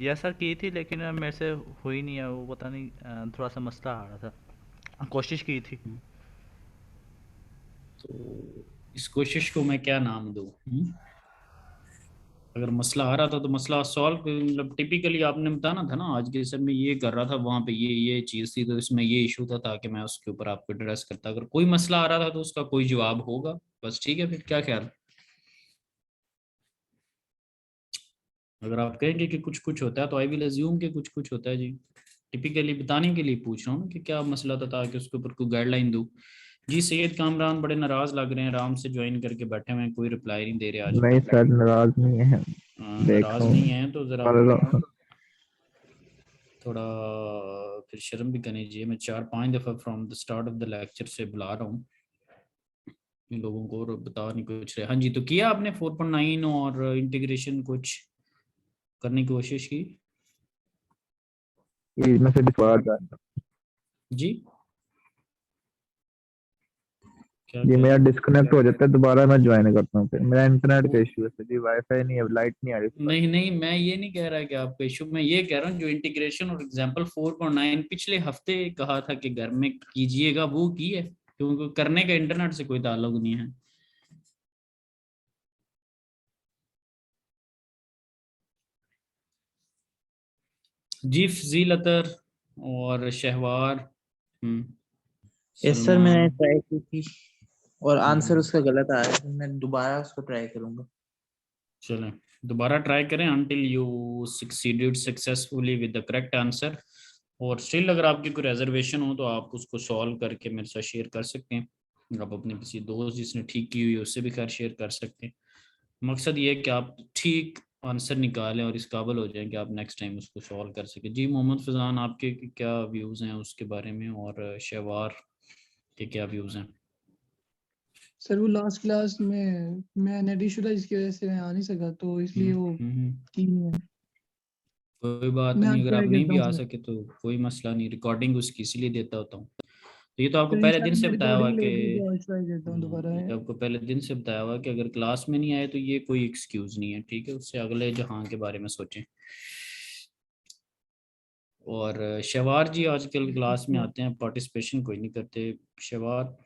यस सर की थी, लेकिन मेरे से हुई नहीं है वो, पता नहीं थोड़ा सा मसला आ रहा था। कोशिश की थी। तो इस कोशिश को मैं क्या नाम दूं? अगर मसला आ रहा था तो मसला सॉल्व, मतलब टिपिकली आपने बताना था ना आज के सर मैं ये कर रहा था, वहां पे ये चीज थी, तो इसमें ये इशू था, ताकि मैं उसके ऊपर आपको एड्रेस करता। अगर कोई मसला आ रहा था तो उसका कोई जवाब होगा बस, ठीक है? फिर क्या ख्याल? अगर आप कहेंगे कि कुछ कुछ होता है तो आई विल अज्यूम कि कुछ कुछ होता है जी। टिपिकली बताने के लिए पूछ रहा हूँ ना कि क्या मसला था, ताकि उसके ऊपर कोई गाइडलाइन दूँ। जी सैयद कामरान बड़े नाराज लग रहे हैं, आराम से ज्वाइन करके बैठे हुए हैं, कोई रिप्लाई नहीं दे रहे नहीं आजकल। सर, नाराज नहीं है। देख नाराज रहा नहीं हूँ। है तो जरा पर थोड़ा फिर शर्म भी करनी चाहिए। मैं 4-5 दफ़ा from the start of the lecture से बुला रहा हूँ इन लोगों को और बता नहीं कुछ रहे। हाँ जी, तो किया आपने 4.9 और इंटीग्रेशन कुछ करने की कोशिश की? ये मैं फिर दोबारा ज्वाइन जी क्या ये कह मेरा रहे हैं? डिस्कनेक्ट हो जाता है, दोबारा मैं ज्वाइन करता हूँ। फिर मेरा इंटरनेट का इशू है सर जी, वाईफाई नहीं है, लाइट नहीं आ रही सुबह। नहीं नहीं, मैं ये नहीं कह रहा कि आपका इशू, मैं ये कह रहा हूँ जो इंटीग्रेशन और एग्जांपल 4.9 पिछले हफ्ते कहा था कि घर में कीजिएगा, वो की है? क्योंकि करने का इंटरनेट से कोई ताल्लुक नहीं है। जी फजील अतर और शहवार, यस सर, मैंने सलमान। ट्राई की थी और आंसर हम्म, उसका गलत आया, तो मैं दोबारा उसको ट्राई करूंगा। चलें दोबारा ट्राई करें until you succeeded successfully with the correct answer। और स्टिल अगर आपकी कोई रिजर्वेशन हो तो आप उसको सॉल्व करके मेरे साथ शेयर कर सकते हैं। आप अपने किसी दोस्त जिसने ठीक की हुई है उससे भी खैर शेयर कर सकते हैं। मकसद ये है कि आप ठीक आंसर निकालें और इस काबिल हो जाएं कि आप नेक्स्ट टाइम उसको सॉल्व कर सकें। जी मोहम्मद फजान, आपके क्या व्यूज़ हैं उसके बारे में, और शहवार के क्या व्यूज़ हैं? सर वो लास्ट क्लास में मैं नेट इशू था, इसकी वजह से मैं आ नहीं सका, तो इसलिए वो की नहीं है। कोई बात मैं नहीं, आज अगर आप ट्राई नहीं करता भी हूँ आ सर। सके तो कोई मसला नहीं, रिकॉर्डिंग उसकी इसीलिए देता होता हूँ। तो ये तो आपको सर पहले दिन इंशाल्लाह से मैं बताया हुआ रिकॉर्डिंग ले ली कि तो आज ट्राई करता हूँ दोबारा ये है। तो आपको पहले दिन से बताया हुआ कि अगर क्लास में नहीं आए तो ये कोई एक्सक्यूज नहीं है, ठीक है? उससे अगले जहां के बारे में सोचें। और शवार जी आजकल क्लास में आते हैं, पार्टिसिपेशन कोई नहीं करते। शवार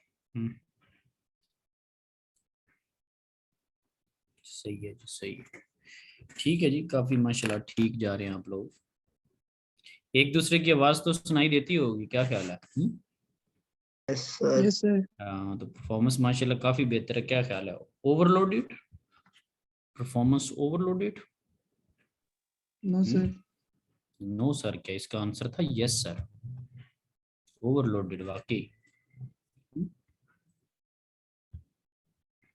सही है जी, सही है, ठीक है जी, काफी माशाल्लाह ठीक जा रहे हैं आप लोग। एक दूसरे की आवाज तो सुनाई देती होगी, क्या ख्याल है? Yes sir. Yes sir. हाँ, तो परफॉर्मेंस माशाल्लाह काफी बेहतर है, क्या ख्याल है? Overloaded performance, overloaded? No sir. No sir क्या इसका आंसर था? यस सर, ओवरलोडेड वाकई।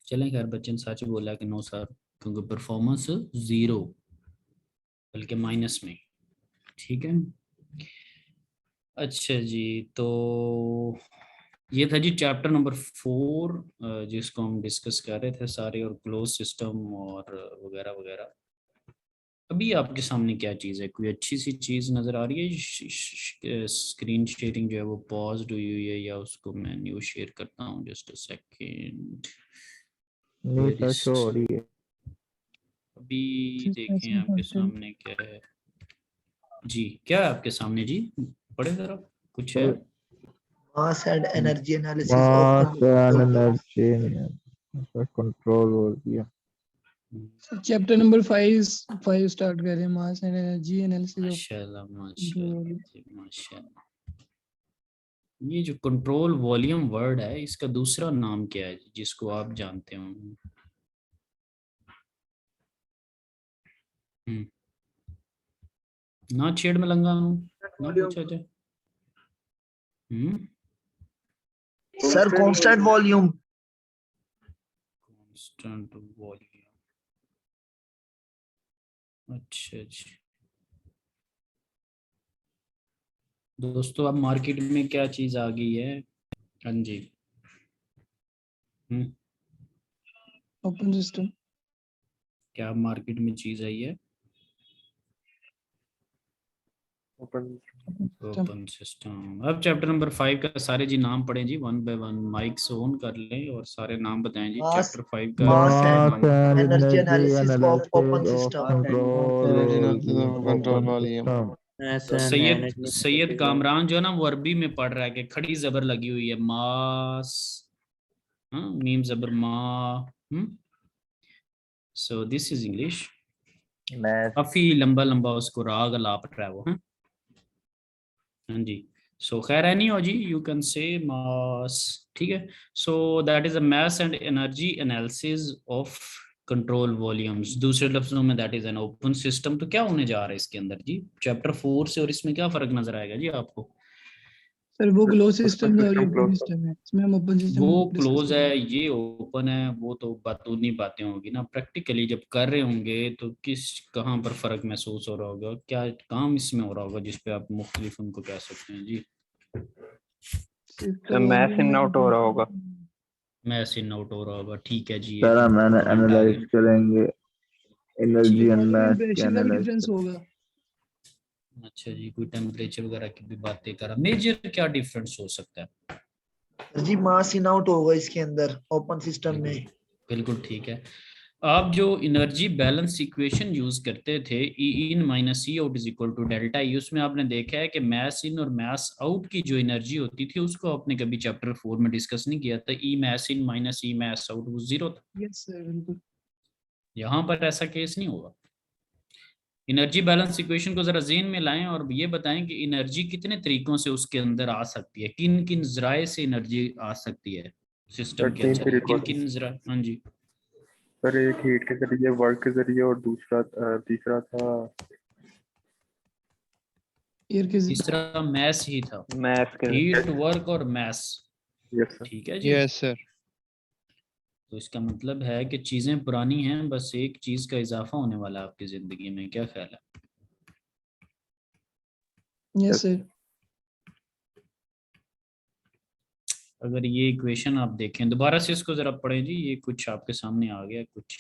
चलें खैर, बच्चे ने सच बोला कि नो सर, क्योंकि परफॉर्मेंस 0 बल्कि माइनस में, ठीक है? अच्छा जी, तो ये था जी चैप्टर नंबर 4 जिसको हम डिस्कस कर रहे थे सारे, और क्लोज सिस्टम और वगैरह वगैरह। अभी आपके सामने क्या चीज़ है? कोई अच्छी सी चीज़ नज़र आ रही है? स्क्रीन शेयरिंग जो है वो पॉज हुई है, या उसको मैं न्यू शेयर करता हूँ? Just a second. नहीं सर, शो हो रही है। अभी देखें आपके सामने क्या है जी, क्या है आपके सामने जी? पढ़े जरा, कुछ है? मास and energy analysis of mass and control. Energy control हो रही है। चैप्टर नंबर 5 स्टार्ट कर रहे हैं, मास एंड एनर्जी एनालिसिस ऑफ माशाल्लाह कंट्रोल। माशाल्लाह माशाल्लाह। ये जो कंट्रोल वॉल्यूम वर्ड है, इसका दूसरा नाम क्या है जिसको आप जानते हो? ना छेड़ में लंगा हूँ ना पूछा जाए। Sir constant volume. Constant volume, अच्छा अच्छा। दोस्तों अब मार्केट में क्या चीज आ गई है? हाँ जी, ओपन सिस्टम। क्या मार्केट में चीज आई है? Open system. अब चैप्टर नंबर 5 का सारे जी नाम पढ़ें जी, 1 बाय 1 माइक से ऑन कर लें और सारे नाम बताएं जी। मास चैप्टर 5 का मास नाम। And energy energy analysis of analysis open of system. Control हो रही है। Control volume. सैयद कामरान जो है ना वो अरबी में पढ़ रहा है कि खड़ी जबर लगी हुई है, मास, मीम जबर मा। So this is English. काफी लंबा लंबा उसको राग लाप रहा है वो। हाँ जी। सो खैर है नहीं हो जी, यू कैन से मास, ठीक है। So that is a mass and energy analysis of control volumes. दूसरे लफ्जों में that is an open system. तो क्या होने जा रहा है इसके अंदर जी, चैप्टर 4 से और इसमें क्या फर्क नजर आएगा जी आपको? सर वो क्लोज सिस्टम है और ये ओपन सिस्टम है, इसमें हम ओपन सिस्टम वो डिस्कस क्लोज करेंगे। है, ये ओपन है, वो तो बातूनी बातें होगी ना। प्रैक्टिकली जब कर रहे होंगे तो किस कहाँ पर फर्क महसूस हो रहा होगा, क्या काम इसमें हो रहा होगा जिसपे आप मुख्तलिफ उनको कह सकते हैं जी? तो मैथ इन आउट हो रहा होगा। मैथ इन आउट हो रहा होगा, ठीक है जी, सारा एक मैंने पॉइंट आ एनालाइज गया। करेंगे energy and volume mass and की प्रेशर का भी एनालाइज डिफरेंस करेंगे। होगा। अच्छा जी, कोई टेम्परेचर वगैरह की भी बातें करा। मेजर क्या डिफरेंस हो सकता है जी मास इन आउट होगा इसके अंदर ओपन सिस्टम में। बिल्कुल ठीक है। आप जो एनर्जी बैलेंस इक्वेशन यूज करते थे, E in minus E out is equal to delta E, उसमें आपने देखा है कि मैस इन और मैस आउट की जो एनर्जी होती थी उसको आपने कभी चैप्टर 4 में डिस्कस नहीं किया था। ई मैस इन माइनस ई मैस आउट वो जीरो था। यस सर बिल्कुल। यहाँ पर ऐसा केस नहीं होगा। एनर्जी बैलेंस इक्वेशन को जरा ज़हन में लाएं और ये बताएं कि एनर्जी कितने तरीकों से उसके अंदर आ सकती है, किन किन जराए से एनर्जी आ सकती है सिस्टम के 3 अंदर, तरीकों किन से किन जरा। हाँ जी। सर, एक हीट के जरिए, वर्क के जरिए, और दूसरा तीसरा था एयर के तीसरा मैस ही था, मैथ के हीट वर्क और मैस। Yes sir. ठीक है जी। Yes sir. तो इसका मतलब है कि चीजें पुरानी हैं, बस एक चीज का इजाफा होने वाला है आपकी जिंदगी में। क्या ख्याल है? Yes sir. अगर ये इक्वेशन आप देखें दोबारा से, इसको जरा पढ़ें जी, ये कुछ आपके सामने आ गया कुछ।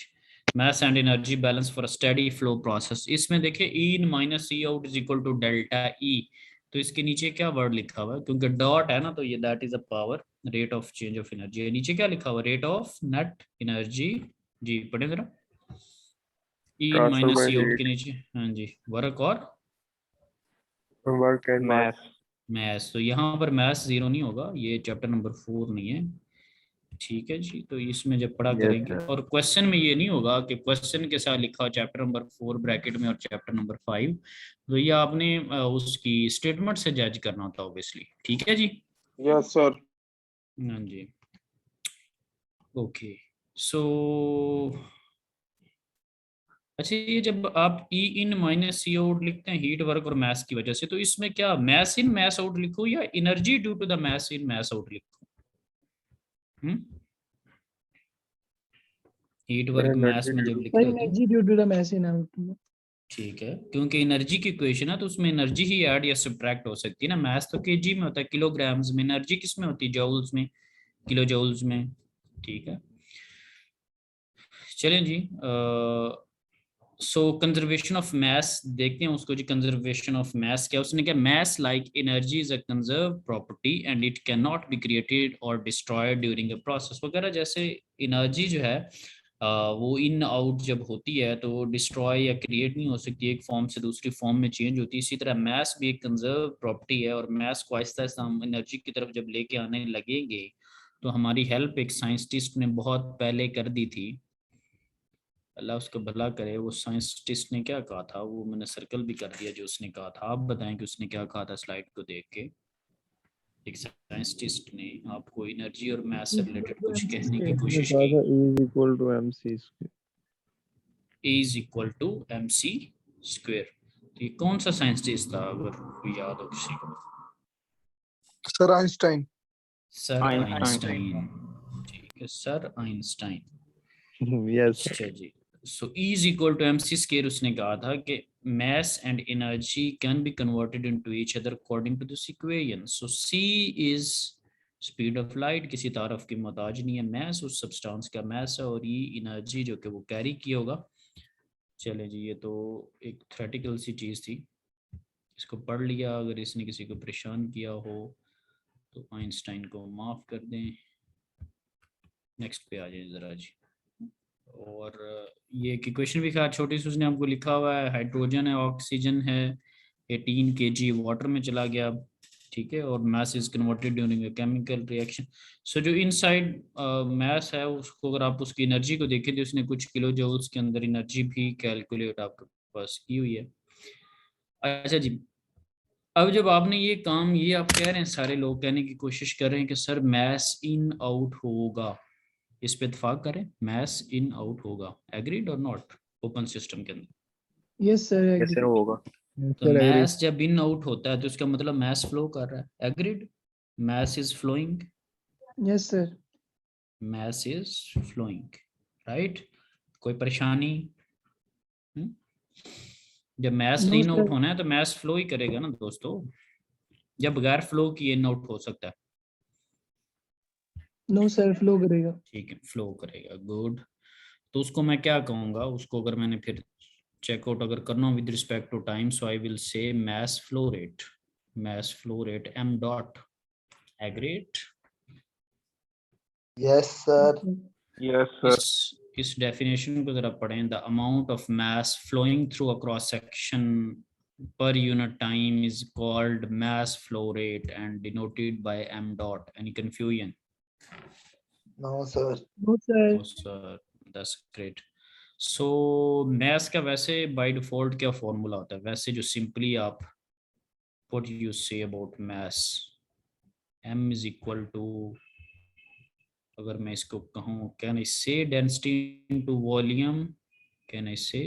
Mass and energy balance for steady flow process. इसमें देखिए E in minus E out is equal to delta E. तो इसके नीचे क्या वर्ड लिखा हुआ है, क्योंकि डॉट है ना, तो ये that is a power rate of change of energy. नीचे क्या लिखा हुआ, रेट ऑफ नेट एनर्जी। जी पढ़े जरा। ई इन ट्रांसफर माइनस बाय ई आउट के हीट, नीचे, हाँ जी, वर्क और work and mass. Math. Maths. तो यहाँ पर मैथ्स जीरो नहीं होगा, ये चैप्टर नंबर 4 नहीं है। ठीक है जी। तो इसमें जब पढ़ा यस करेंगे, सर। और क्वेश्चन में ये नहीं होगा कि क्वेश्चन के साथ लिखा चैप्टर नंबर 4 ब्रैकेट में और चैप्टर नंबर 5, तो ये आपने उसकी स्टेटमेंट से जज करना होता है ऑब्वियसली। ठीक है जी। Yes sir. हाँ जी। ओके। सो अच्छा, ये जब आप ई इन माइनस सी आउट लिखते हैं हीट वर्क और मैस की वजह से, तो इसमें क्या मैस इन मैस आउट लिखो या energy due to the mass in mass out लिखो? हीट वर्क मैस एनर्जी में ड्यू जब टू, लिखते होते हैं, energy due to the mass in out. ठीक है, क्योंकि एनर्जी की इक्वेशन है तो उसमें एनर्जी ही ऐड या सब्ट्रैक्ट हो सकती है ना। मैस तो केजी में होता है, किलोग्राम्स में। एनर्जी किस में होती है, जूल्स में, किलो जूल्स में। ठीक है, चलें जी। सो कंजर्वेशन ऑफ मैस देखते हैं उसको जी। कंजर्वेशन ऑफ मैस क्या, उसने क्या, mass like energy is a conserve property and it can not be created और डिस्ट्रॉयड ड्यूरिंग अ प्रोसेस वगैरह। जैसे एनर्जी जो है वो इन आउट जब होती है तो डिस्ट्रॉय या क्रिएट नहीं हो सकती, एक फॉर्म से दूसरी फॉर्म में चेंज होती है। इसी तरह मैस भी एक कंजर्व प्रॉपर्टी है, और मैस को आहिस्ता आहिस्ता हम एनर्जी की तरफ जब लेके आने लगेंगे तो हमारी हेल्प एक साइंटिस्ट ने बहुत पहले कर दी थी, अल्लाह उसको भला करे। वो साइंटिस्ट ने क्या कहा था, वो मैंने सर्कल भी कर दिया जो उसने कहा था। आप बताएं कि उसने क्या कहा था स्लाइड को देख के। एक साइंटिस्ट ने आपको एनर्जी और मैथ से रिलेटेड कुछ कहने की उसने कोशिश कहा की। था E is equal to MC square. E is equal to MC square. तो ये कौन सा साइंटिस्ट था, अगर कोई याद हो किसी को? Sir Einstein. Sir Einstein. Einstein. ठीक है, सर आइंस्टाइन। Yes sir. अच्छा जी। So E is equal to MC square. उसने कहा था कि mass and energy can be converted into each other according to this equation. So C is speed of light, किसी तारफ की मोहताज नहीं है। mass उस सब्सटेंस का mass है, और E एनर्जी जो कि वो कैरी किया होगा। चले जी, ये तो एक थ्योरेटिकल सी चीज़ थी, इसको पढ़ लिया। अगर इसने किसी को परेशान किया हो तो आइंस्टाइन को माफ़ कर दें। नेक्स्ट पे आ जाए ज़रा जी। और ये एक इक्वेशन भी खैर छोटी सी उसने हमको लिखा हुआ है, हाइड्रोजन है, ऑक्सीजन है, 18 kg वाटर में चला गया, ठीक है, और mass is converted during a chemical reaction. So जो इनसाइड मास है उसको अगर आप उसकी एनर्जी को देखें तो उसने कुछ किलो जूल्स के अंदर एनर्जी भी कैलकुलेट आपके पास की हुई है। अच्छा जी, अब जब आपने ये काम, ये आप कह रहे हैं, सारे लोग कहने की कोशिश कर रहे हैं कि सर मैस इन आउट होगा, इस पे इत्तेफाक करें, मैस इन आउट होगा, एग्रीड और नॉट ओपन सिस्टम के अंदर? यस सर, यस सर होगा। तो सर एग्री। मैस जब इन आउट होता है तो इसका मतलब मैस फ्लो कर रहा है, agreed? Mass is flowing, yes sir. Mass is flowing, right? कोई परेशानी? हम्म? जब mass no in out sir, होना है तो मैस फ्लो ही करेगा ना दोस्तों, जब बगैर फ्लो किए इन आउट हो सकता है? नो सर, फ्लो करेगा। ठीक है, फ्लो करेगा, गुड। तो उसको मैं क्या कहूँगा, उसको अगर मैंने फिर चेकआउट अगर करना with respect to time, so I will say mass flow rate, mass flow rate m dot, agreed? Yes sir. Yes sir. इस डेफिनेशन को जरा पढ़ें, the amount of mass flowing through a cross section per unit time is called mass flow rate and denoted by m dot. Any confusion? No sir. No sir. No sir, that's great. So maths का वैसे by default क्या formula होता है? वैसे जो simply आप what you say about maths, m is equal to, अगर मैं इसको कहूँ, can I say density into volume, can I say?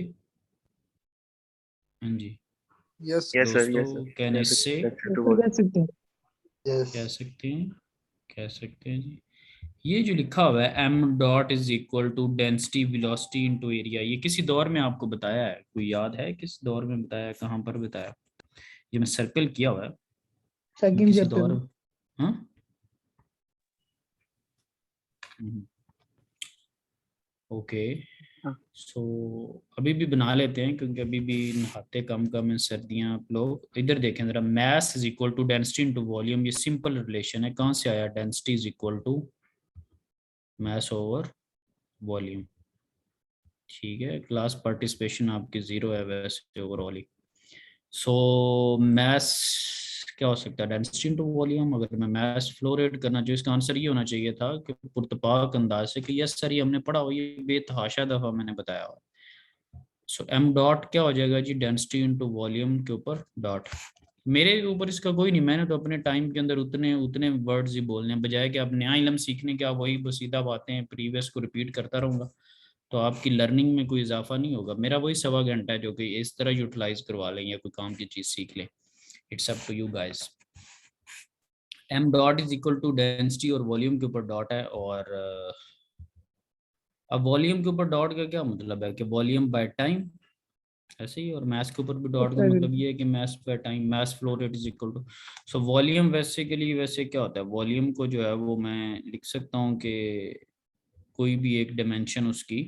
हाँ जी यस सर, यस दोस्तों, sir. Can I say? Yes sir, कह सकते हैं। कह यस। सकते हैं, कह सकते हैं जी। ये जो लिखा हुआ है m dot is equal to density velocity into area, ये किसी दौर में आपको बताया है? कोई याद है किस दौर में बताया है, कहाँ पर बताया? ये मैं सर्कल किया हुआ है, सेकंड किसी चैप्टर दौर, में। हाँ? ओके, सो अभी भी बना लेते हैं क्योंकि अभी भी नहाते कम कम है, सर्दियाँ। आप लोग इधर देखें जरा, mass is equal to density into volume, ये सिंपल रिलेशन है, कहाँ से आया? Density is equal to mass over volume, ठीक है। क्लास पार्टिसिपेशन आपकी 0 है वैसे ओवरऑल ही। सो मास क्या हो सकता है? Density into volume. अगर मैं मास फ्लो रेट करना चाहिए, इसका आंसर ये होना चाहिए था कि पुरतपाक अंदाज से कि यस सर ये हमने पढ़ा हो, ये बेतहाशा दफा मैंने बताया हो। सो m डॉट क्या हो जाएगा जी? डेंसिटी इनटू वॉल्यूम के ऊपर डॉट। मेरे ऊपर इसका कोई नहीं, मैंने तो अपने टाइम के अंदर उतने उतने वर्ड्स ही बोलने हैं, बजाय कि आप नया इल्म सीखने के आप वही बसीदा बातें प्रीवियस को रिपीट करता रहूँगा तो आपकी लर्निंग में कोई इजाफा नहीं होगा। मेरा वही 1.25 घंटा है जो कि इस तरह यूटिलाइज करवा लें या कोई काम की चीज़ सीख लें। It's up to you guys. m dot is equal to density और वॉल्यूम के ऊपर डॉट है, और अब वॉल्यूम के ऊपर डॉट का क्या मतलब है कि वॉल्यूम बाय टाइम, ऐसे ही। और मैथ्स के ऊपर भी डॉट का मतलब ये है कि maths by time, maths flow rate is equal to. So volume वैसे के लिए वैसे क्या होता है, वॉल्यूम को जो है वो मैं लिख सकता हूँ कि कोई भी एक डायमेंशन उसकी,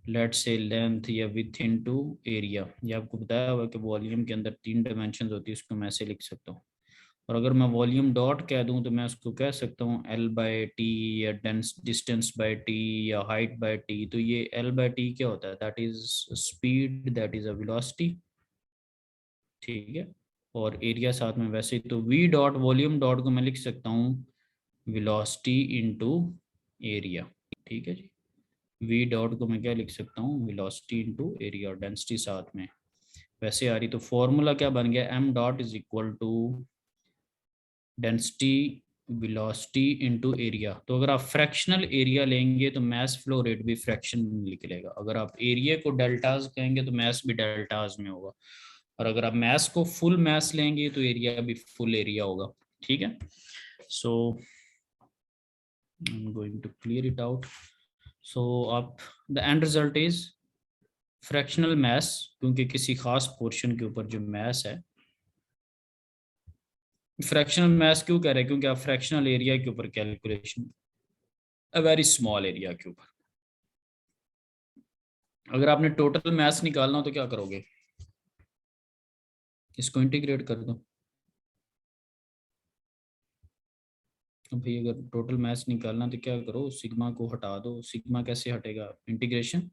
लेट से लेंथ या विथ इनटू एरिया। ये आपको बताया हुआ कि वॉल्यूम के अंदर 3 डायमेंशन होती है, उसको मैं ऐसे लिख सकता हूँ। और अगर मैं वॉल्यूम डॉट कह दूं तो मैं उसको कह सकता हूँ L बाय टी या डिस्टेंस बाय टी या हाइट बाय टी। तो ये L बाय टी क्या होता है? That is speed, that is a velocity, ठीक है। और एरिया साथ में वैसे ही, तो V डॉट वॉल्यूम डॉट को मैं लिख सकता हूँ वेलोसिटी इनटू एरिया, ठीक है जी। V डॉट को मैं क्या लिख सकता हूँ? वेलोसिटी इनटू एरिया, और डेंसिटी साथ में वैसे आ रही। तो फॉर्मूला क्या बन गया? m dot is equal to density velocity into area. तो अगर आप फ्रैक्शनल एरिया लेंगे तो मास फ्लो रेट भी फ्रैक्शन में निकलेगा। अगर आप एरिया को डेल्टाज कहेंगे तो मास भी डेल्टाज में होगा, और अगर आप मास को फुल मास लेंगे तो एरिया भी फुल एरिया होगा, ठीक है। So I am going to clear it out. So आप the end result is fractional mass, क्योंकि किसी खास पोर्शन के ऊपर जो मास है, फ्रैक्शनल मास क्यों कह रहे हैं? क्योंकि आप फ्रैक्शनल एरिया के ऊपर calculation, a very small area के ऊपर। अगर आपने टोटल मास निकालना हो तो क्या करोगे? इसको इंटीग्रेट कर दो। तो भाई अगर टोटल मास निकालना तो क्या करो? सिग्मा को हटा दो। सिग्मा कैसे हटेगा? Integration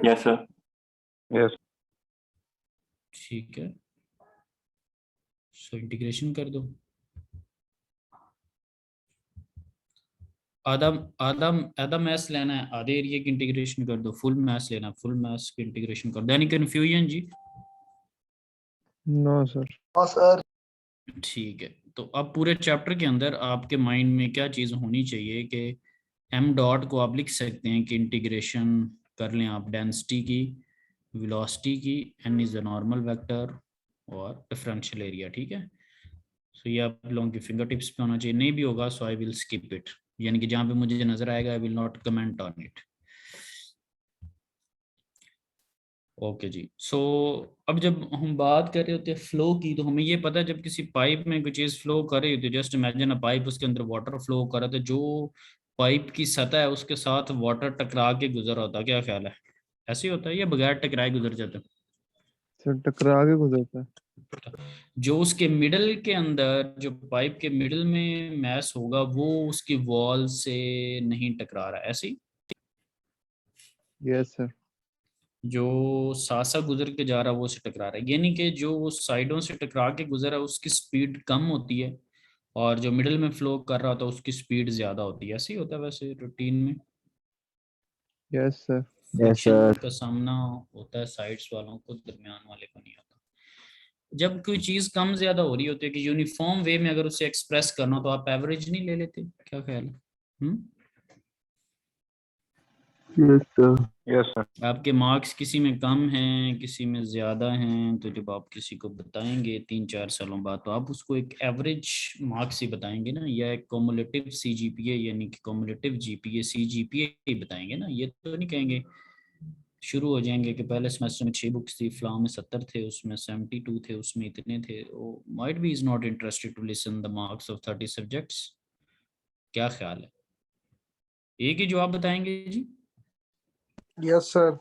yes sir. यस ठीक है, सो इंटीग्रेशन कर दो। आधा आधा आधा मैथ्स लेना है, आधे एरिया की इंटीग्रेशन कर दो। फुल मैथ्स लेना, फुल मैथ्स की इंटीग्रेशन कर दो। एनी कंफ्यूजन जी? No sir. हाँ सर। ठीक है, तो अब पूरे चैप्टर के अंदर आपके माइंड में क्या चीज़ होनी चाहिए कि एम डॉट को आप लिख सकते हैं कि इंटीग्रेशन कर लें आप डेंसिटी की, वेलोसिटी की, n is the normal vector और डिफरेंशियल एरिया। ठीक है, सो ये आप लोगों की फिंगर टिप्स पे होना चाहिए। नहीं भी होगा so I will skip it, यानी कि जहाँ पे मुझे नजर आएगा I will not comment on it. Okay जी, सो अब जब हम बात कर रहे होते हैं फ्लो की, तो हमें ये पता है जब किसी पाइप में कोई चीज़ फ्लो कर रही होती है, जस्ट इमेजिन अ पाइप, उसके अंदर वाटर फ्लो कर रहा था, जो पाइप की सतह है उसके साथ वाटर टकरा के गुजर रहा होता है। क्या ख्याल है, ऐसे ही होता है या बगैर टकराए गुजर जाता है? सर टकरा के गुजरता है। जो उसके मिडल के अंदर, जो पाइप के मिडल में मैस होगा, वो उसकी वॉल से नहीं टकरा रहा है, ऐसे ही? Yes sir. जो सासा गुजर के जा रहा है वो से टकरा रहा है, यानी कि जो साइडों से टकरा के गुजर रहा है उसकी स्पीड कम होती है, और जो मिडिल में फ्लो कर रहा होता है उसकी स्पीड ज्यादा होती है। ऐसे ही होता है वैसे रूटीन में। Yes sir. Yes friction sir. का सामना होता है साइड्स वालों को, दरमियान वाले को नहीं होता। जब कोई चीज कम ज्यादा हो रही होती है कि यूनिफॉर्म वे में अगर उसे एक्सप्रेस करना हो, तो आप एवरेज नहीं ले लेते? क्या ख्याल है? Yes sir. Yes sir. आपके मार्क्स किसी में कम हैं, किसी में ज़्यादा हैं, तो जब आप किसी को बताएंगे 3-4 सालों बाद, तो आप उसको एक एवरेज मार्क्स ही बताएंगे ना, या एक कॉमुलेटिव CGPA यानी कि कॉमुलेटिव GPA CGPA ही बताएंगे ना। ये तो नहीं कहेंगे, शुरू हो जाएंगे कि पहले सेमेस्टर में 6 बुक्स थी, फ्लाम में 70 थे, उसमें 72 थे, उसमें इतने थे। Might be is not interested to listen the marks of 30 subjects. क्या ख्याल है, एक ही जवाब बताएंगे जी? Yes sir.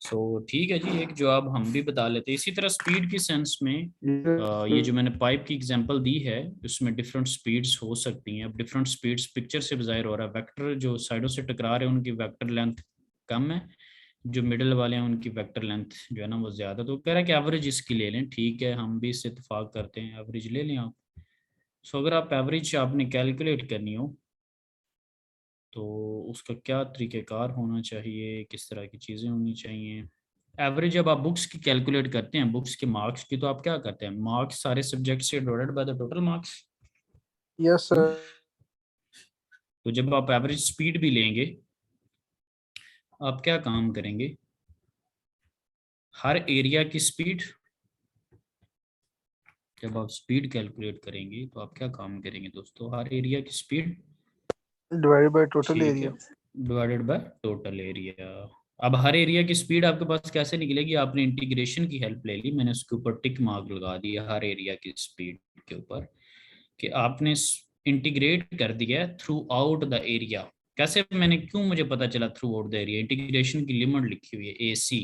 सो ठीक है जी, एक जवाब हम भी बता लेते हैं। इसी तरह स्पीड की सेंस में ये जो मैंने पाइप की एग्जांपल दी है, उसमें डिफरेंट स्पीड्स हो सकती हैं। अब डिफरेंट स्पीड्स पिक्चर से जाहिर हो रहा है। वेक्टर जो साइडों से टकरा रहे हैं उनकी वेक्टर लेंथ कम है, जो मिडल वाले हैं उनकी वेक्टर लेंथ जो है ना वो ज़्यादा। तो कह रहा है कि एवरेज इसकी ले लें। ठीक है, हम भी इससे इत्तेफाक करते हैं, एवरेज ले लें आप। सो अगर आप एवरेज आपने कैलकुलेट करनी हो तो उसका क्या तरीक़ेकार होना चाहिए, किस तरह की चीज़ें होनी चाहिए? एवरेज जब आप बुक्स की कैलकुलेट करते हैं, बुक्स के मार्क्स की, तो आप क्या करते हैं? मार्क्स सारे सब्जेक्ट से divided by the total marks. Yes sir. तो जब आप एवरेज स्पीड भी लेंगे, आप क्या काम करेंगे? हर एरिया की स्पीड, जब आप स्पीड कैलकुलेट करेंगे तो आप क्या काम करेंगे दोस्तों? हर एरिया की स्पीड डिवाइडेड बाय टोटल ठीक एरिया। है, डिवाइडेड बाय टोटल एरिया। अब हर एरिया की स्पीड आपके पास कैसे निकलेगी? आपने इंटीग्रेशन की हेल्प ले ली, मैंने उसके ऊपर टिक मार्क लगा दिया हर एरिया की स्पीड के ऊपर, कि आपने इंटीग्रेट कर दिया थ्रू आउट द एरिया। कैसे, मैंने क्यों, मुझे पता चला through out the area? Integration की लिमिट लिखी हुई है AC,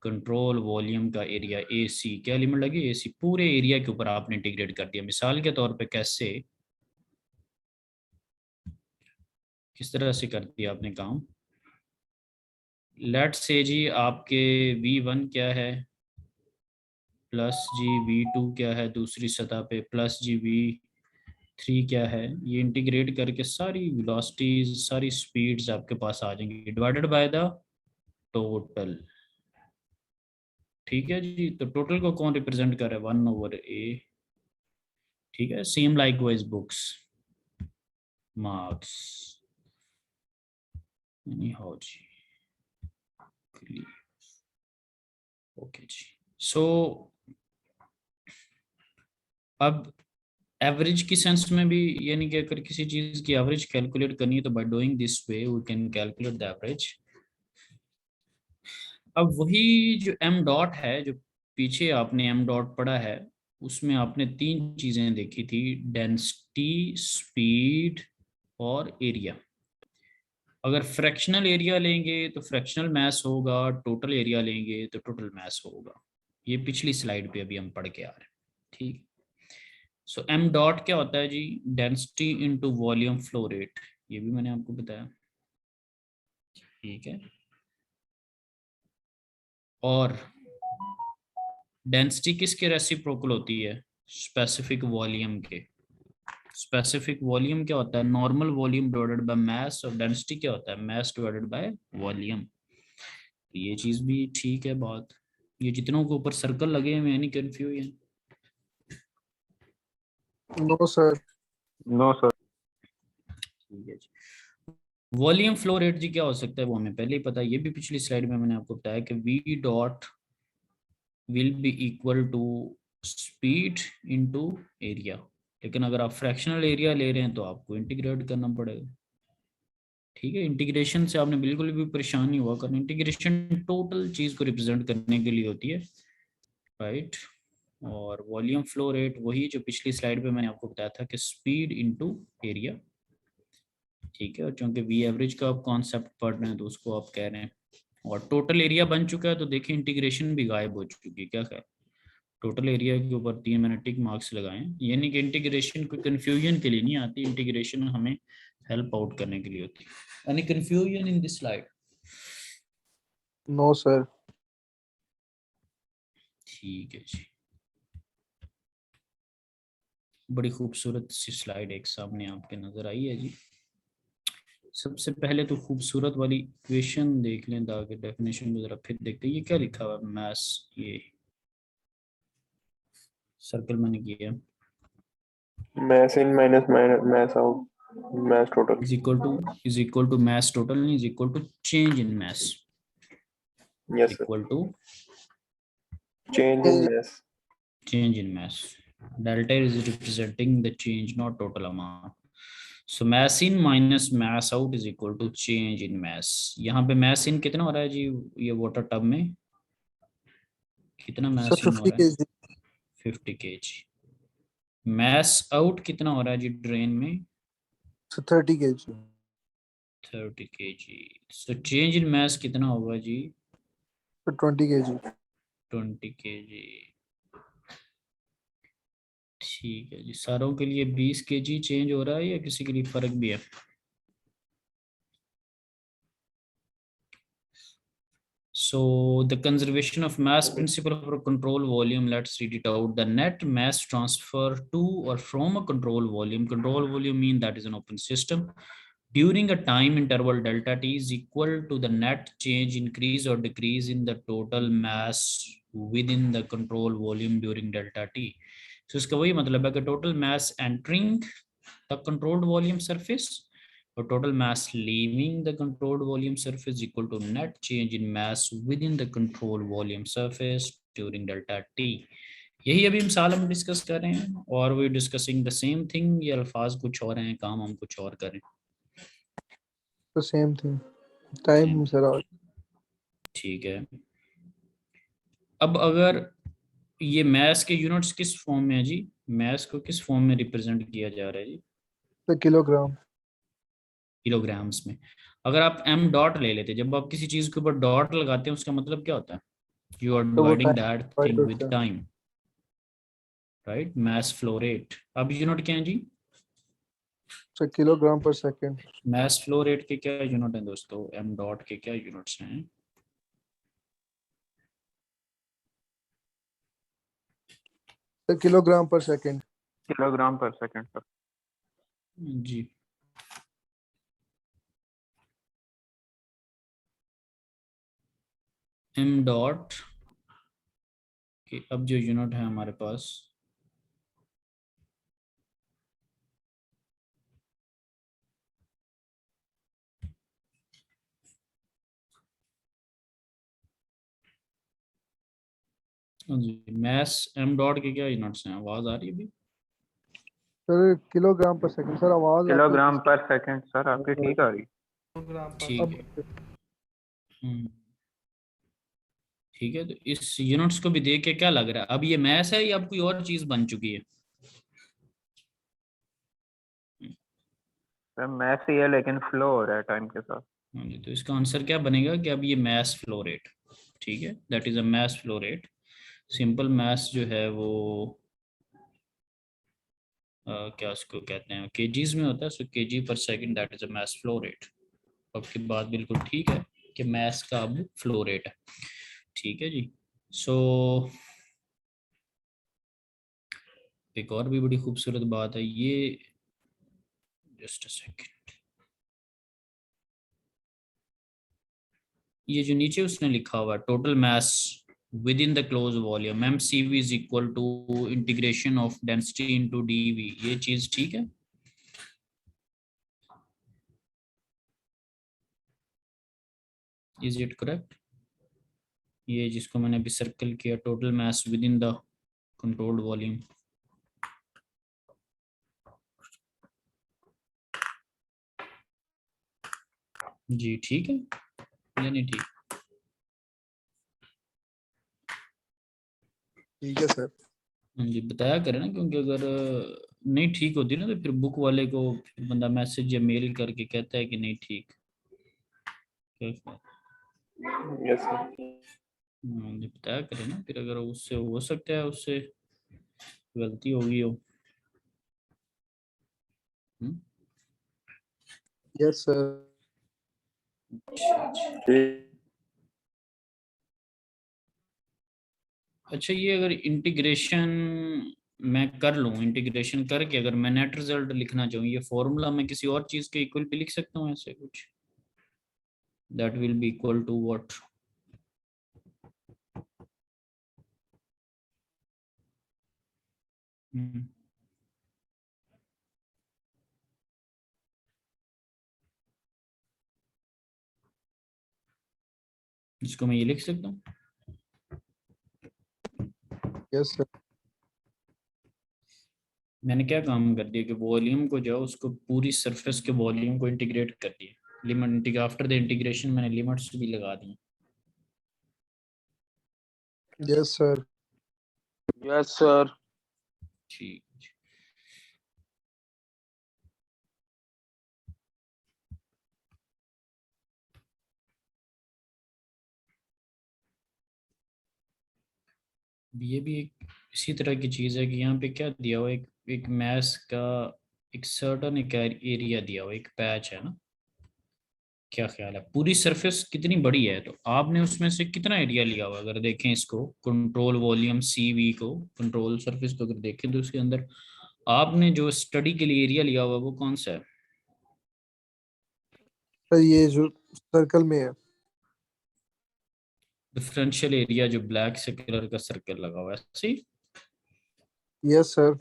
कंट्रोल वॉल्यूम का एरिया AC, क्या लिमिट लगी? AC, पूरे एरिया के ऊपर आपने इंटीग्रेट कर दिया। मिसाल के तौर पे कैसे, किस तरह से कर दिया आपने काम? लेट्स से जी आपके V1 क्या है, प्लस जी V2 क्या है दूसरी सतह पे, प्लस जी V3 क्या है। ये इंटीग्रेट करके सारी वेलोसिटीज, सारी स्पीड्स आपके पास आ जाएंगी, डिवाइडेड बाय द टोटल। ठीक है जी, तो टोटल को कौन रिप्रेजेंट कर रहा है? 1/A। ठीक है, same likewise books marks how जी, ओके जी। सो अब एवरेज की सेंस में भी, यानी कि अगर किसी चीज की एवरेज कैलकुलेट करनी है तो by doing this way we can calculate the average. अब वही जो एम डॉट है, जो पीछे आपने एम डॉट पढ़ा है, उसमें आपने 3 चीजें देखी थी, डेंसिटी, स्पीड और एरिया। अगर फ्रैक्शनल एरिया लेंगे तो फ्रैक्शनल मास होगा, टोटल एरिया लेंगे तो टोटल मास होगा। ये पिछली स्लाइड पे अभी हम पढ़ के आ रहे हैं। ठीक, सो एम डॉट क्या होता है जी? Density into volume flow rate. ये भी मैंने आपको बताया। ठीक है। और डेंसिटी किसके रेसिप्रोकल होती है? स्पेसिफिक वॉल्यूम के। स्पेसिफिक वॉल्यूम क्या होता है? Normal volume divided by mass, और डेंसिटी क्या होता है? Mass divided by volume. ये चीज भी ठीक है बात। ये जितनों के ऊपर सर्कल लगे हैं, any confusion? No sir. No sir. ठीक है जी। वॉल्यूम फ्लो रेट जी क्या हो सकता है? वो हमें पहले ही पता है, ये भी पिछली स्लाइड में मैंने आपको बताया कि V dot will be equal to speed into area. लेकिन अगर आप फ्रैक्शनल एरिया ले रहे हैं तो आपको इंटीग्रेट करना पड़ेगा। ठीक है, इंटीग्रेशन से आपने बिल्कुल भी परेशान नहीं हुआ करना। इंटीग्रेशन टोटल चीज को रिप्रेजेंट करने के लिए होती है, राइट। और वॉल्यूम फ्लो रेट वही जो पिछली स्लाइड पे मैंने आपको बताया था कि स्पीड इनटू एरिया। ठीक है, और चूंकि वी एवरेज का आप कॉन्सेप्ट पढ़ रहे हैं तो उसको आप कह रहे हैं। और टोटल एरिया बन चुका है तो देखिए इंटीग्रेशन भी गायब हो चुकी है। क्या है? टोटल एरिया के ऊपर 3 मैंने टिक मार्क्स लगाए, यानी कि इंटीग्रेशन कोई कंफ्यूजन के लिए नहीं आती, इंटीग्रेशन हमें हेल्प आउट करने के लिए होती है। Any confusion in this slide? No sir. ठीक है जी, बड़ी खूबसूरत सी स्लाइड एक सामने आपके नजर आई है जी। सबसे पहले तो खूबसूरत वाली इक्वेशन देख लें, ताकि डेफिनेशन को जरा फिर देखते हैं। ये क्या लिखा हुआ है? मास, ये सर्कल मैंने किया, mass in minus mass out, mass total. Is equal to mass total, नहीं, is equal to change in mass, Yes sir. Equal to Change in mass. change in mass. Delta is representing the change, not total amount. So mass in minus mass out is equal to change in mass. यहाँ पे mass in कितना हो रहा है जी? ये water tub में कितना mass sir in हो 50 रहा है? kg। 50 kg। mass out कितना हो रहा है जी ड्रेन में? Sir 30 kg। 30 kg। So change in mass कितना होगा जी? Sir 20 kg। 20 kg। ठीक है जी, सारों के लिए 20 kg चेंज हो रहा है या किसी के लिए फर्क भी है? So the conservation of mass principle for control volume, let's read it out. The net mass transfer to or from a control volume mean that is an open system, during a time interval delta t is equal to the net change, increase or decrease in the total mass within the control volume during delta t. So इसका वही मतलब है कि total mass entering the controlled volume surface or total mass leaving the controlled volume surface equal to net change in mass within the controlled volume surface during delta t. यही अभी मिसाल हम discuss कर रहे हैं, और we discussing the same thing. ये अल्फाज कुछ और हैं, काम हम कुछ और करें। तो सेम थिंग, टाइम सर। ठीक है, अब अगर ये मैस के यूनिट्स किस फॉर्म में है जी? मैस को किस फॉर्म में रिप्रेजेंट किया जा रहा है जी? तो किलोग्राम। किलोग्राम्स में। अगर आप एम डॉट ले लेते, जब आप किसी चीज के ऊपर डॉट लगाते हैं उसका मतलब क्या होता है? यू आर तो वो dividing that thing time with time, right. Mass flow rate. अब यूनिट क्या है जी? Sir kilogram per second. Mass flow rate के क्या यूनिट हैं दोस्तों? एम डॉट के क्या यूनिट्स हैं? Sir kilogram per second. Kilogram per second sir. जी, एम डॉट के अब जो यूनिट है हमारे पास, जी मैस एम डॉट के क्या यूनिट्स हैं? आवाज आ रही है अभी? Sir kilogram per second. Sir आवाज किलोग्राम पर सेकंड सर आपकी ठीक आ रही। ठीक है, ठीक है। तो इस यूनिट्स को भी देख के क्या लग रहा है? अब ये मैस है या अब कोई और चीज बन चुकी है? सर मैथ ही है लेकिन फ्लो हो रहा है टाइम के साथ। हाँ जी, तो इसका आंसर क्या बनेगा कि अब ये मैस फ्लो रेट, ठीक है, that is a mass flow rate. Simple mass जो है वो क्या उसको कहते हैं, केजीज में होता है। So kg per second, that is a mass flow rate. आपकी बात बिल्कुल ठीक है। कि मैस का अब फ्लो रेट है। ठीक है जी। सो एक और भी बड़ी खूबसूरत बात है ये, जस्ट अ सेकंड, ये जो नीचे उसने लिखा हुआ है total mass within the close volume MCV is equal to integration of density into DV, ये चीज ठीक है? Is it correct? ये जिसको मैंने अभी सर्कल किया, total mass within the controlled volume, जी ठीक है या नहीं ठीक? ठीक है सर। हाँ जी, बताया करें ना, क्योंकि अगर नहीं ठीक होती ना तो फिर बुक वाले को फिर बंदा मैसेज या मेल करके कहता है कि नहीं ठीक। Yes sir. हाँ जी, बताया करें ना, फिर अगर उससे हो सकता है उससे गलती होगी हो। Yes sir. अच्छा, ये अगर इंटीग्रेशन मैं कर लूँ, इंटीग्रेशन करके अगर मैं नेट रिजल्ट लिखना चाहूँ, ये फॉर्मूला मैं किसी और चीज के इक्वल भी लिख सकता हूँ ऐसे कुछ, that will be equal to what? जिसको मैं ये लिख सकता हूँ, यस सर। मैंने क्या काम कर दिया कि वॉल्यूम को जो उसको पूरी सरफेस के वॉल्यूम को इंटीग्रेट कर दिया, लिमिट आफ्टर द इंटीग्रेशन मैंने लिमिट्स भी लगा दी। Yes sir. Yes sir. ठीक। ये भी एक इसी तरह की चीज है कि यहाँ पे क्या दिया हुआ, एक मैस का एक सर्टन एक एरिया दिया हुआ, एक पैच है ना, क्या ख्याल है पूरी सरफेस कितनी बड़ी है? तो आपने उसमें से कितना एरिया लिया हुआ? अगर देखें इसको कंट्रोल वॉल्यूम CV को, कंट्रोल सरफेस को अगर देखें तो उसके अंदर आपने जो स्टडी के लिए एरिया लिया हुआ वो कौन सा है? सर ये जो सर्कल में है। डिफरेंशियल एरिया जो ब्लैक से कलर का सर्कल लगा हुआ है, सही? Yes sir.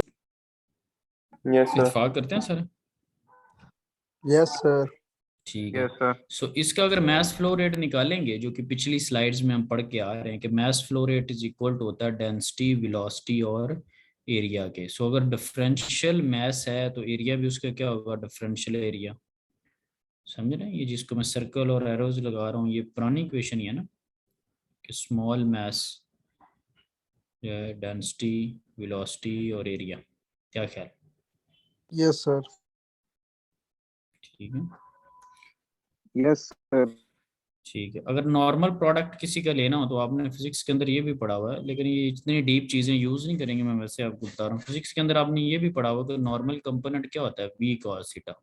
Yes sir. इत्तेफाक करते हैं सर? Yes sir. ठीक है। Yes sir. सो इसका अगर मैस फ्लो रेट निकालेंगे, जो कि पिछली स्लाइड्स में हम पढ़ के आ रहे हैं कि mass flow rate is equal to होता है डेंसिटी, वेलोसिटी और एरिया के। सो अगर डिफरेंशियल मैस है तो एरिया भी उसका क्या होगा? Differential area. समझ रहे हैं? ये जिसको मैं सर्कल और एरोज लगा रहा हूँ ये पुरानी इक्वेशन ही है ना, कि स्मॉल मैस डेंसिटी, वेलोसिटी और एरिया। क्या ख्याल? Yes sir. ठीक है। Yes sir. ठीक है। अगर नॉर्मल प्रोडक्ट किसी का लेना हो तो आपने फिजिक्स के अंदर ये भी पढ़ा हुआ है, लेकिन ये इतनी डीप चीज़ें यूज़ नहीं करेंगे, मैं वैसे आपको बता रहा हूँ। फिजिक्स के अंदर आपने ये भी पढ़ा हुआ कि नॉर्मल कंपोनेंट क्या होता है? V cos theta.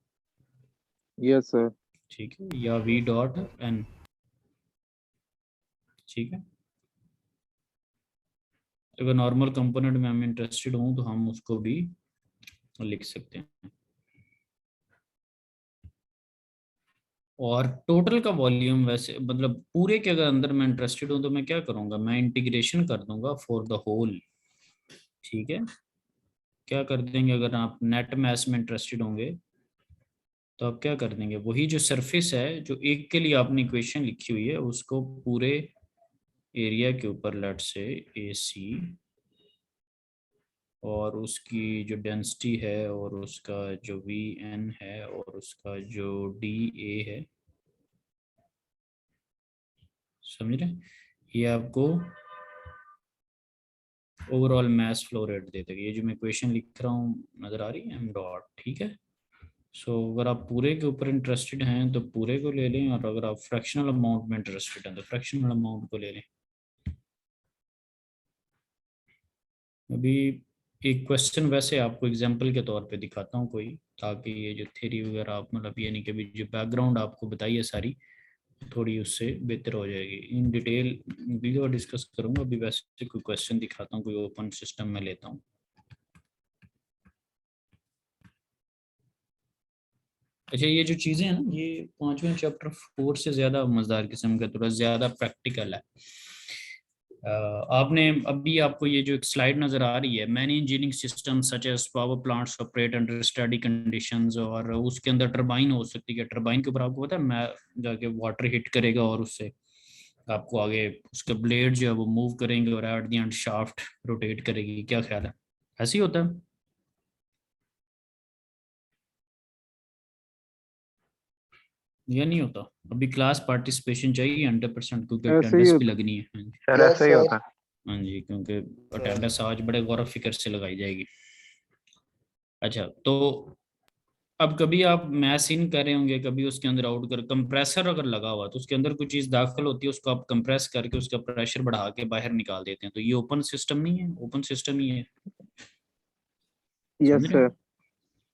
Yes sir. ठीक है, या V डॉट n। ठीक है। अगर नॉर्मल कंपोनेंट में हम इंटरेस्टेड हों तो हम उसको भी लिख सकते हैं। और टोटल का वॉल्यूम वैसे मतलब पूरे के अगर अंदर मैं इंटरेस्टेड हूँ तो मैं क्या करूँगा? मैं इंटीग्रेशन कर दूंगा फॉर द होल। ठीक है। क्या कर देंगे अगर आप नेट मैस में इंटरेस्टेड होंगे तो आप क्या कर देंगे? वही जो सरफेस है जो एक के लिए आपने इक्वेशन लिखी हुई है उसको पूरे एरिया के ऊपर लेट से AC, और उसकी जो डेंसिटी है और उसका जो VN है और उसका जो DA है, समझ रहे हैं? ये आपको ओवरऑल मैस फ्लो रेट दे देगा। ये जो मैं इक्वेशन लिख रहा हूँ नजर आ रही है M डॉट। ठीक है। सो अगर आप पूरे के ऊपर इंटरेस्टेड हैं तो पूरे को ले लें, और अगर आप फ्रैक्शनल अमाउंट में इंटरेस्टेड हैं तो फ्रैक्शनल अमाउंट को ले लें। अभी एक क्वेश्चन वैसे आपको एग्जांपल के तौर पे दिखाता हूँ कोई, ताकि ये जो थ्योरी वगैरह आप मतलब ये नहीं कि जो बैकग्राउंड आपको बताई है सारी थोड़ी उससे बेहतर हो जाएगी। इन डिटेल भी और डिस्कस करूंगा। अभी वैसे कोई क्वेश्चन दिखाता हूँ, कोई ओपन सिस्टम में लेता हूँ। अच्छा, ये जो चीज़ें हैं ना, ये 5वें चैप्टर 4 से ज़्यादा मज़ेदार किस्म का, थोड़ा ज़्यादा प्रैक्टिकल है। आपने अभी, आपको ये जो एक स्लाइड नज़र आ रही है, many engineering system such as power plants operate under steady conditions, और उसके अंदर टरबाइन हो सकती है। टरबाइन के ऊपर आपको पता है, मैं जाके वाटर हिट करेगा और उससे आपको आगे उसके ब्लेड जो है वो मूव करेंगे और at the end shaft rotate करेगी। क्या ख्याल है, ऐसे ही होता है या नहीं होता? अभी क्लास पार्टिसिपेशन चाहिए 100%, क्योंकि ऐसे ही अटेंडेंस भी होता लगनी है। हाँ जी, सर, ऐसे ही होता है। हाँ जी, क्योंकि अटेंडेंस आज बड़े गौर फिक्र से लगाई जाएगी। अच्छा, तो अब कभी आप मैथ इन कर रहे होंगे, कभी उसके अंदर आउट कर, कंप्रेसर अगर लगा हुआ तो उसके अंदर कुछ चीज़ दाखिल होती है, उसको आप कंप्रेस करके उसका प्रेशर बढ़ा के बाहर निकाल देते हैं। तो ये ओपन सिस्टम नहीं है, ओपन सिस्टम ही है। यस समझ रहे हैं? सर।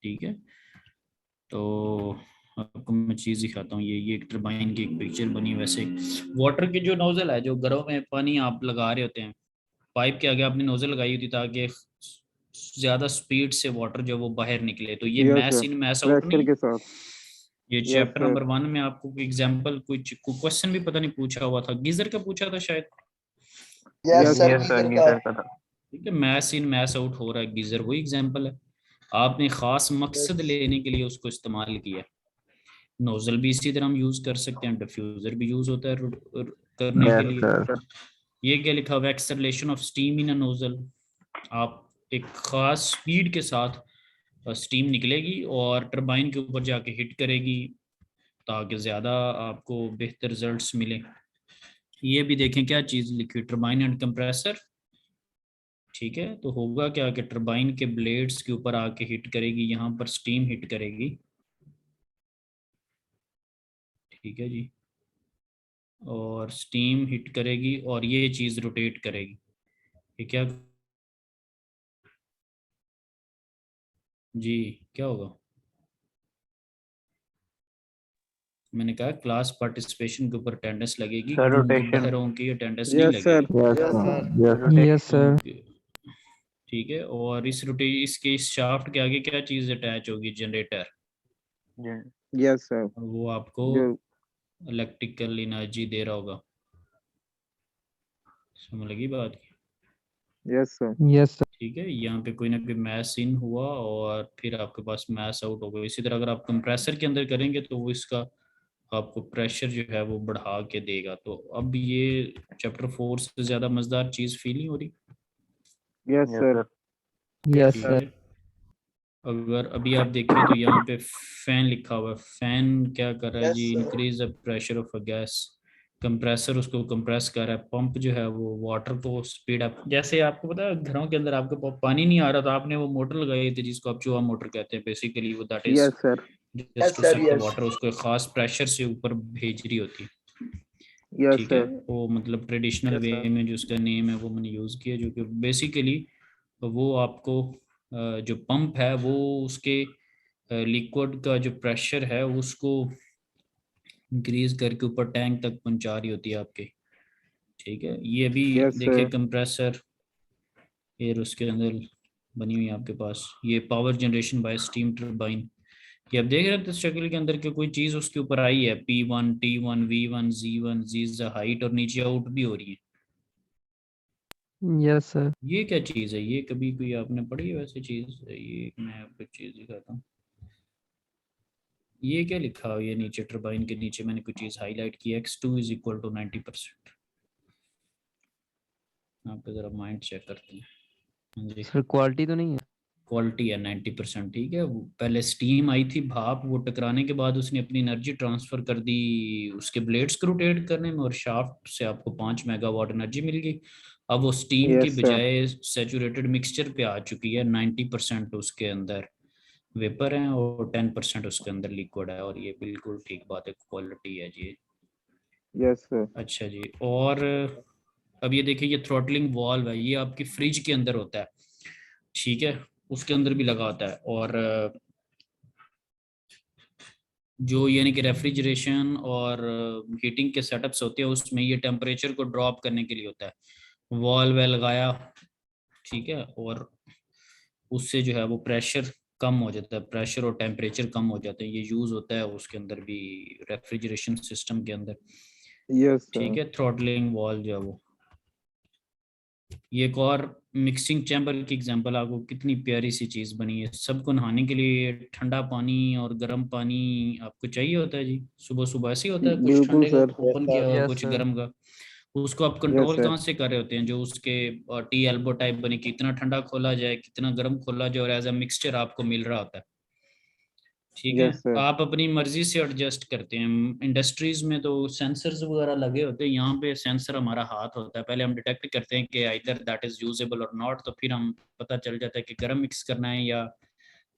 ठीक है, तो आपको मैं चीज़ दिखाता हूँ। ये एक टरबाइन की एक पिक्चर बनी है। वैसे वाटर की जो नोजल है, जो घरों में पानी आप लगा रहे होते हैं, पाइप के आगे आपने नोजल लगाई होती ताकि ज्यादा स्पीड से वाटर जो वो बाहर निकले। तो ये यस मैस सर, इन मैस आउट प्रेशर नहीं। के साथ। ये यस चैप्टर सर। नंबर 1 में आपको एग्जांपल कुछ क्वेश्चन भी पता नहीं पूछा हुआ था, गीजर का पूछा था शायद। यस सर, गीजर का था। ठीक है, मैस इन मैस आउट हो रहा है, गीजर वही एग्जांपल है। आपने खास मकसद लेने के लिए उसको इस्तेमाल किया। नोजल भी इसी तरह हम यूज कर सकते हैं, डिफ्यूजर भी यूज होता है करने के यस लिए। सर। ये क्या लिखा हुआ है, acceleration of steam in a nozzle. आप एक खास स्पीड के साथ स्टीम निकलेगी और टरबाइन के ऊपर जाके हिट करेगी ताकि ज़्यादा आपको बेहतर रिजल्ट्स मिले। ये भी देखें क्या चीज़ लिखी, टरबाइन एंड कंप्रेसर। ठीक है, तो होगा क्या कि टरबाइन के ब्लेड्स के ऊपर आके हिट करेगी, यहाँ पर स्टीम हिट करेगी। ठीक है जी, और स्टीम हिट करेगी और ये चीज़ रोटेट करेगी। ये क्या जी, क्या होगा? मैंने कहा क्लास पार्टिसिपेशन के ऊपर अटेंडेंस लगेगी, सर, क्योंकि रोटेशन। बहरों की अटेंडेंस नहीं यस सर। लगेगी। Yes sir. Yes sir. ठीक है, और इसके इस शाफ्ट के आगे क्या चीज़ अटैच होगी? जनरेटर। Yes sir. और वो आपको जो इलेक्ट्रिकल एनर्जी दे रहा होगा। समझ लगी बात की? Yes sir. Yes sir. ठीक है, यहाँ पे कोई ना कोई मैस इन हुआ और फिर आपके पास मैस आउट होगा। इसी तरह अगर आप कंप्रेसर के अंदर करेंगे तो वो इसका आपको प्रेशर जो है वो बढ़ा के देगा। तो अब ये चैप्टर 4 से ज़्यादा मज़ेदार चीज़ फील नहीं हो रही? Yes sir. यस ठीक सर। है, अगर अभी आप देखें तो यहाँ पे फैन लिखा हुआ है। फैन क्या कर रहा है जी? Increase the pressure of a gas. Compressor उसको कंप्रेस कर रहा है। पंप जो है वो वाटर को स्पीड अप। जैसे आपको पता है घरों के अंदर आपके पास पानी नहीं आ रहा, तो आपने वो मोटर लगाई थी जिसको आप चूहा मोटर कहते हैं बेसिकली। वो that is yes sir. Just to suck the water, उसको एक खास प्रेशर से ऊपर भेज रही होती है। यस ठीक है, सर। वो मतलब ट्रेडिशनल वे में जो उसका नेम है वो मैंने यूज़ किया, जो कि बेसिकली वो आपको जो पंप है वो उसके लिक्विड का जो प्रेशर है उसको इंक्रीज करके ऊपर टैंक तक पहुंचा रही होती है आपके। ठीक है, ये भी यस देखिए सर। कंप्रेसर एयर उसके अंदर बनी हुई है आपके पास। ये power generation by steam turbine. ये आप देख रहे हैं शक्ल के अंदर कि कोई चीज़ उसके ऊपर आई है, P1 T1 V1 Z1 Z height, और नीचे आउट भी हो रही है। Yes sir. ये क्या चीज़ है? ये कभी कोई आपने पढ़ी है वैसे चीज़? ये मैं आपको चीज़ दिखाता हूँ। ये क्या लिखा हुआ है? ये नीचे टरबाइन के नीचे मैंने कोई चीज़ हाईलाइट की, x2 इज इक्वल टू 90%। आप ज़रा माइंड चेक करते हैं। हाँ जी, सर क्वालिटी तो नहीं है? क्वालिटी है 90%। ठीक है, पहले स्टीम आई थी, भाप, वो टकराने के बाद उसने अपनी एनर्जी ट्रांसफर कर दी उसके ब्लेड्स को रोटेट करने में, और शाफ्ट से आपको 5 मेगावाट एनर्जी मिल गई। अब वो स्टीम की यस सर। बजाय सैचुरेटेड मिक्सचर पे आ चुकी है। 90% उसके अंदर वेपर है और 10% उसके अंदर लिक्विड है, और ये बिल्कुल ठीक बात है, क्वालिटी है जी। Yes sir. अच्छा जी, और अब ये देखिए, ये थ्रॉटलिंग वाल्व है, ये आपकी फ्रिज के अंदर होता है। ठीक है, उसके अंदर भी लगा होता है। और जो यानी कि रेफ्रिजरेशन और हीटिंग के सेटअप्स होते हैं उसमें ये टेम्परेचर को ड्रॉप करने के लिए होता है। वॉल्व लगाया, ठीक है, और उससे जो है वो प्रेशर कम हो जाता है, प्रेशर और टेम्परेचर कम हो जाते हैं। ये यूज होता है उसके अंदर भी, रेफ्रिजरेशन सिस्टम के अंदर, यस ठीक सर। है। थ्रॉटलिंग वॉल्व जो है वो। ये एक और मिक्सिंग चैम्बर की एग्जांपल, आपको कितनी प्यारी सी चीज बनी है। सबको नहाने के लिए ठंडा पानी और गर्म पानी आपको चाहिए होता है जी, सुबह सुबह ऐसे ही होता है, कुछ बिल्कुल ठंडे का सर। ओपन किया हुआ, यस कुछ सर। गर्म का। उसको आप यस कंट्रोल सर। कहाँ से कर रहे होते हैं? जो उसके टी एल्बो टाइप बनी, कितना ठंडा खोला जाए, कितना गर्म खोला जाए, और एज अ मिक्सचर आपको मिल रहा होता है, ठीक है। Yes sir. आप अपनी मर्जी से एडजस्ट करते हैं। इंडस्ट्रीज में तो सेंसर्स वगैरह लगे होते हैं, यहाँ पे सेंसर हमारा हाथ होता है। पहले हम डिटेक्ट करते हैं कि आइदर दैट इज यूजेबल और नॉट, तो फिर हम पता चल जाता है कि गर्म मिक्स करना है या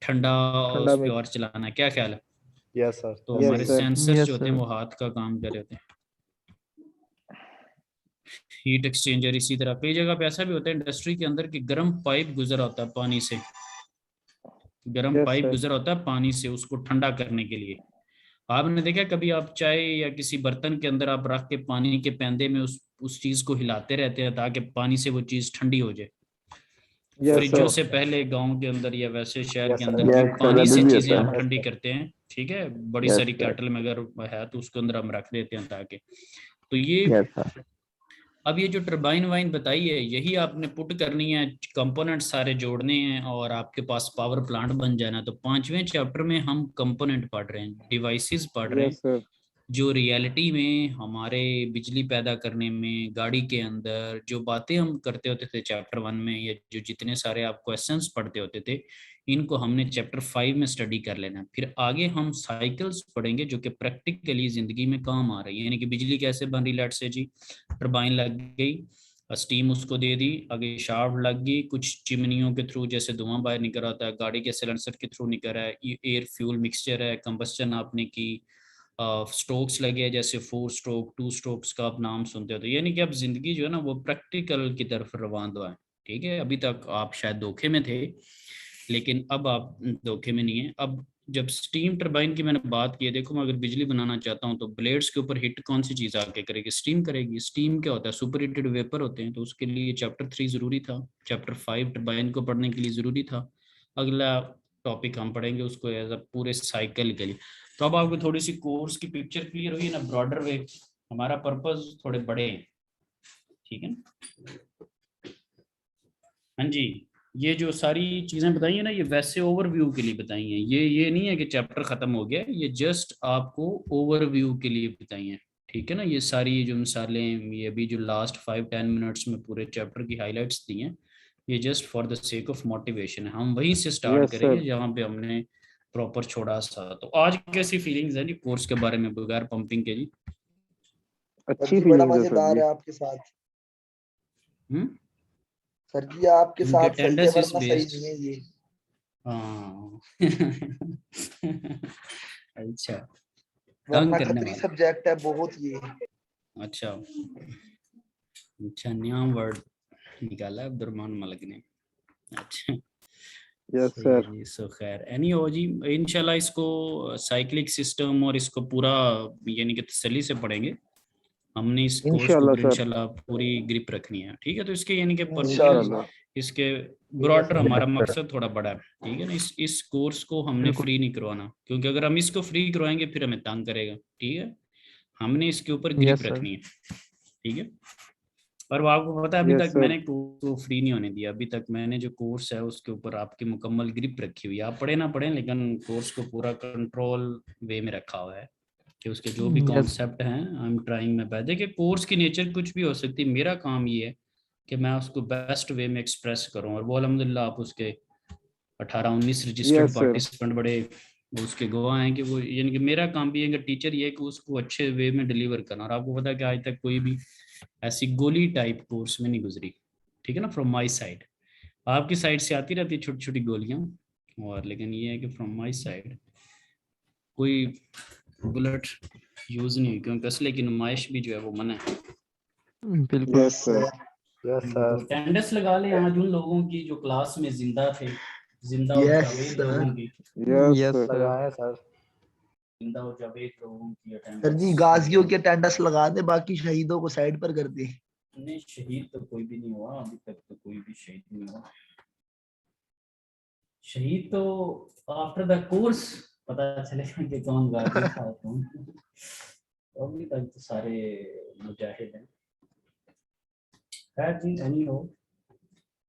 ठंडा ठंडा उस पर में। और चलाना है। क्या ख्याल है? Yes sir. तो यस हमारे सर। सेंसर्स जो यस होते हैं सर। वो हाथ का काम कर रहे होते हैं। हीट एक्सचेंजर इसी तरह कई जगह पे ऐसा भी होता है इंडस्ट्री के अंदर कि गर्म पाइप गुजरा होता है पानी से, गर्म यस पाइप सर। गुजरा होता है पानी से उसको ठंडा करने के लिए। आपने देखा कभी, आप चाय या किसी बर्तन के अंदर आप रख के पानी के पैंदे में उस चीज को हिलाते रहते हैं ताकि पानी से वो चीज ठंडी हो जाए। यस फ्रिजों सर। से पहले गांव के अंदर या वैसे शहर के यस अंदर सर। की यस सर, पानी अभी से भी चीजें होता आप है। ठंडी करते हैं, ठीक है। बड़ी यस सारी सर। केटल में अगर है तो उसके अंदर हम रख देते हैं ताकि, तो ये यस सर। अब ये जो टरबाइन वाइन बताई है यही आपने पुट करनी है, कंपोनेंट सारे जोड़ने हैं और आपके पास पावर प्लांट बन जाना। तो 5वें चैप्टर में हम कंपोनेंट पढ़ रहे हैं, डिवाइसेस पढ़ रहे हैं, यस सर। जो रियलिटी में हमारे बिजली पैदा करने में, गाड़ी के अंदर जो बातें हम करते होते थे चैप्टर 1 में, या जो जितने सारे आप क्वेश्चंस पढ़ते होते थे, इनको हमने चैप्टर 5 में स्टडी कर लेना। फिर आगे हम साइकिल्स पढ़ेंगे जो कि प्रैक्टिकली जिंदगी में काम आ रही है, यानी कि बिजली कैसे बन रही। लेट से जी टरबाइन लग गई, स्टीम उसको दे दी, आगे शाफ्ट लग गई, कुछ चिमनियों के थ्रू जैसे धुआं बाहर निकल रहा था, गाड़ी के सिलेंसर के थ्रू निकल रहा है, एयर फ्यूल मिक्सचर है, कंबस्टन आपने की, स्ट्रोक्स लगे हैं, जैसे 4 स्ट्रोक 2 स्ट्रोक्स का आप नाम सुनते हो। तो यानी कि अब जिंदगी जो है ना वो प्रैक्टिकल की तरफ रवाना है, ठीक है। अभी तक आप शायद धोखे में थे, लेकिन अब आप धोखे में नहीं है। अब जब स्टीम टरबाइन की मैंने बात की है, देखो मैं अगर बिजली बनाना चाहता हूँ तो ब्लेड्स के ऊपर हिट कौन सी चीज आके करेगी? स्टीम करेगी। स्टीम क्या होता है? सुपर हीटेड वेपर होते हैं। तो उसके लिए चैप्टर 3 जरूरी था, चैप्टर 5 टरबाइन को पढ़ने के लिए जरूरी था। अगला टॉपिक हम पढ़ेंगे उसको एज अ पूरे साइकिल के लिए। तो अब आपको थोड़ी सी कोर्स की पिक्चर क्लियर हुई ना, ब्रॉडर वे। हमारा पर्पस थोड़े बड़े हैं, ठीक है ना। हाँ जी, ये जो सारी चीजें बताई है ना, ये वैसे ओवरव्यू के लिए बताई हैं। ये नहीं है कि चैप्टर खत्म हो गया, ये जस्ट आपको ओवरव्यू के लिए बताई हैं, ठीक है ना। ये सारी जो मिसालें, ये अभी जो लास्ट 5-10 मिनट्स में पूरे चैप्टर की हाईलाइट्स दी हैं, ये just for the sake of motivation है। हम वहीं से स्टार्ट यस करेंगे सर। जहाँ पे हमने प्रॉपर छोड़ा सा। तो आज कैसी फीलिंग्स है जी कोर्स के बारे में बगैर पंपिंग के जी? सर अच्छी जी बड़ा फीलिंग्स है सर मजेदार जी। है आपके साथ। हम्म, सर जी आपके क्योंकि साथ सही है अटेंडेंस इज वरना सही बेस्ड। नहीं है ये, हाँ अच्छा, वरना तंग करने खतरी वाला। सब्जेक्ट है बहुत ये। अच्छा अच्छा, नया वर्ड निकाला है अब्दुलरहमान मलिक ने। अच्छा यस सही है सर। जी। सो खैर एनी हो जी, इंशाल्लाह इसको साइक्लिक सिस्टम और इसको पूरा यानी कि तसल्ली से पढ़ेंगे। हमने इस कोर्स के इंशाल्लाह ऊपर सर। इंशाल्लाह पूरी ग्रिप रखनी है, ठीक है। तो इसके यानी कि इंशाल्लाह। इसके ठीक है ब्रॉडर सर। हमारा मकसद थोड़ा बड़ा है, ठीक है ना। इस कोर्स को हमने बिल्कुल। फ्री नहीं करवाना, क्योंकि अगर हम इसको फ्री करवाएंगे फिर हमें तंग करेगा, ठीक है। हमने इसके ऊपर ग्रिप यस सर। रखनी है, ठीक है। और वो आपको पता है अभी यस तक सर। मैंने कोर्स को फ्री नहीं होने दिया। अभी तक मैंने जो कोर्स है उसके ऊपर आपकी मुकम्मल ग्रिप रखी हुई है। आप पढ़े ना पढ़े, लेकिन कोर्स को पूरा कंट्रोल वे में रखा हुआ है कि उसके जो भी यस। कॉन्सेप्ट हैं I am trying my best. देखिए कोर्स की नेचर कुछ भी हो सकती है, मेरा काम ये है कि मैं उसको बेस्ट वे में एक्सप्रेस करूं। और वो अल्हम्दुलिल्लाह आप उसके 18-19 रजिस्टर्ड यस सर। पार्टिसिपेंट बड़े उसके गवाह हैं कि वो, यानी कि मेरा काम भी है कि टीचर ये है कि उसको अच्छे वे में डिलीवर करना। और आपको पता है कि आज तक कोई भी ऐसी गोली टाइप कोर्स में नहीं गुजरी, ठीक है ना, फ्रॉम माई साइड। आपकी साइड से आती रहती है छोटी छोटी गोलियां, और लेकिन ये है कि फ्रॉम माई साइड कोई बुलेट यूज नहीं हुई, क्योंकि असले की नुमाइश भी जो है वो मना है। बिल्कुल। Yes sir. यस तो सर। अटेंडेंस लगा ले आज उन लोगों की जो क्लास में जिंदा थे, जिंदा और यस जावेद सर। लोगों की। Yes yes sir. सर। लगाए सर। जिंदा और जावेद लोगों की सर जी अटेंडेंस। गाजियों की अटेंडेंस लगा दे, बाकी शहीदों को साइड पर कर दे। नहीं, शहीद तो कोई भी नहीं हुआ अभी तक, तो कोई भी शहीद नहीं हुआ। शहीद तो आफ्टर द कोर्स पता चलेगा कि कौन गाजी था कौन। अभी तक तो सारे मुजाहिद हैं। खैर जी, एनी हो,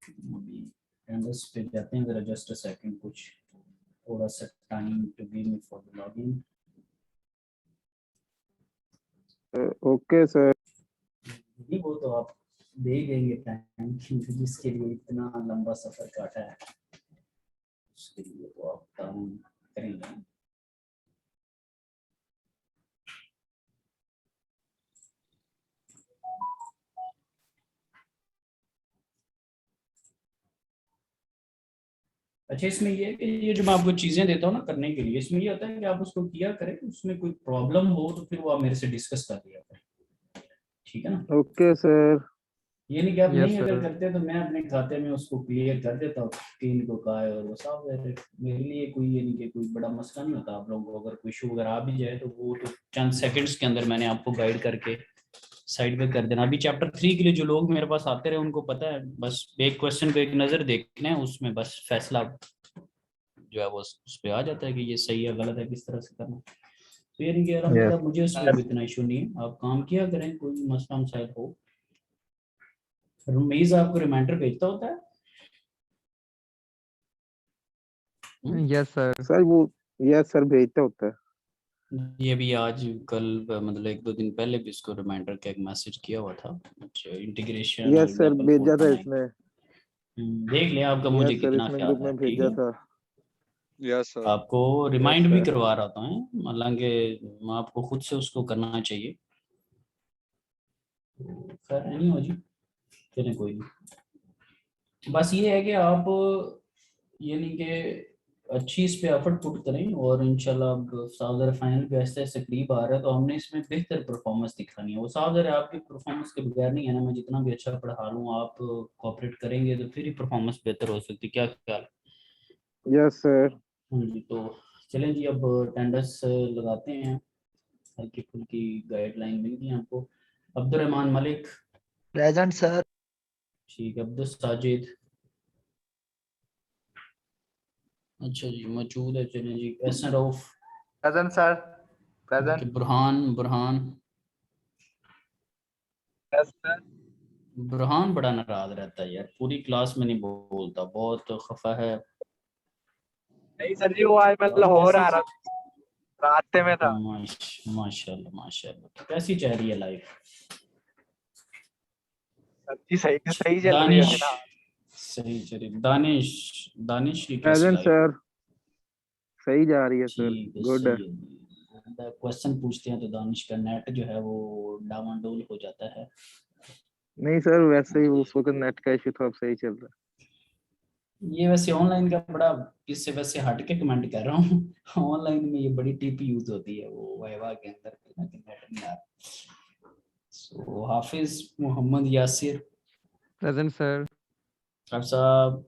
अभी कैंवस पे जाते हैं जरा, जस्ट अ सेकंड, कुछ थोड़ा सा time to give me for the login. Okay sir. नहीं, वो तो आप दे ही देंगे टाइम, जिसके लिए इतना लंबा सफर काटा है उसके लिए तो आप काम करेंगे। अच्छा, इसमें ये है कि ये जो मैं आपको चीज़ें देता हूँ ना करने के लिए, इसमें ये होता है कि आप उसको किया करें, उसमें कोई प्रॉब्लम हो तो फिर वो आप मेरे से डिस्कस कर लिया करें, ठीक है ना? Okay sir. ये नहीं कि आप यस नहीं अगर सर। करते तो मैं अपने खाते में उसको क्लियर कर देता हूँ कि इनको कहा है, और वो साफ है। मेरे लिए कोई ये नहीं कि कोई बड़ा मसला नहीं होता। आप लोगों को अगर कोई इशू अगर आ भी जाए तो वो तो चंद सेकंड्स के अंदर मैंने आपको गाइड करके साइड पे कर देना। अभी चैप्टर 3 के लिए जो लोग मेरे पास आते रहे उनको पता है, बस एक क्वेश्चन पे एक नज़र देखना है, उसमें बस फैसला जो है वो उस पर आ जाता है कि ये सही है गलत है, किस तरह से करना। तो ये नहीं कि अलहमदिल्ला मुझे उसमें भी इतना इशू नहीं है, आप काम किया करें, कोई मसला मसाइल हो। रमीज आपको रिमाइंडर भेजता होता है? Yes sir. सर वो यस सर भेजता होता है। ये भी आज कल मतलब 1-2 दिन पहले भी इसको रिमाइंडर का एक मैसेज किया हुआ था। अच्छा, इंटीग्रेशन यस सर एग्जाम्पल भेजा था 4.9 इसने। देख लें आपका मुझे यस सर कितना इसने ख्याल ग्रुप है, में ठीक भेजा है? था। Yes sir. आपको यस रिमाइंड भी सर। करवा रहा था, हालांकि आपको खुद से उसको करना चाहिए। खैर नहीं हो जी, चलें कोई नहीं। बस ये है कि आप ये नहीं कि अच्छी इस पे एफर्ट पुट करें, और इंशाल्लाह अब साफ ज़रा फाइनल भी ऐसे ऐसे करीब आ रहा है, तो हमने इसमें बेहतर परफॉर्मेंस दिखानी है। वो साफ ज़रा आपकी परफॉर्मेंस के बगैर नहीं है ना, मैं जितना भी अच्छा पढ़ा लूँ, आप कोऑपरेट करेंगे तो फिर ही परफॉर्मेंस बेहतर हो सकती है। क्या ख्याल? Yes sir. हाँ जी, तो चलें जी, अब अटेंडेंस लगाते हैं। हल्की फुल्की गाइडलाइन मिल गई आपको। Abdurrahman Malik, present sir. ठीक है। अब्दुल साजिद, अच्छा जी मौजूद है। चलें जी। Ehsan Rauf, present sir. Present. Burhan, Burhan yes sir. Burhan बड़ा नाराज रहता है यार, पूरी क्लास में नहीं बोलता, बहुत खफा है। नहीं सर जी, वो आज मतलब हो कैसी रहा रास्ते में था। माशाल्लाह माशाल्लाह। कैसी चल रही है लाइफ? सर जी सही सही चल रही है दानिश, फिलहाल। सही चल रही। दानिश, दानिश की कैसी प्रेजेंट लाइफ? सर। सही जा रही है सर। ठीक है, गुड है। सही है। क्वेश्चन पूछते हैं तो दानिश का नेट जो है वो डामाडोल हो जाता है। नहीं सर वैसे ही उस वक्त नेट का इशू था, अब सही चल रहा ये वैसे ऑनलाइन का बड़ा, इससे वैसे हट के कमेंट कर रहा हूँ। ऑनलाइन में ये बड़ी टिप यूज होती है, वो वाइवा के अंदर नेट नहीं आ रहा। सो हाफिज मोहम्मद यासिर, प्रेजेंट सर। अब साहब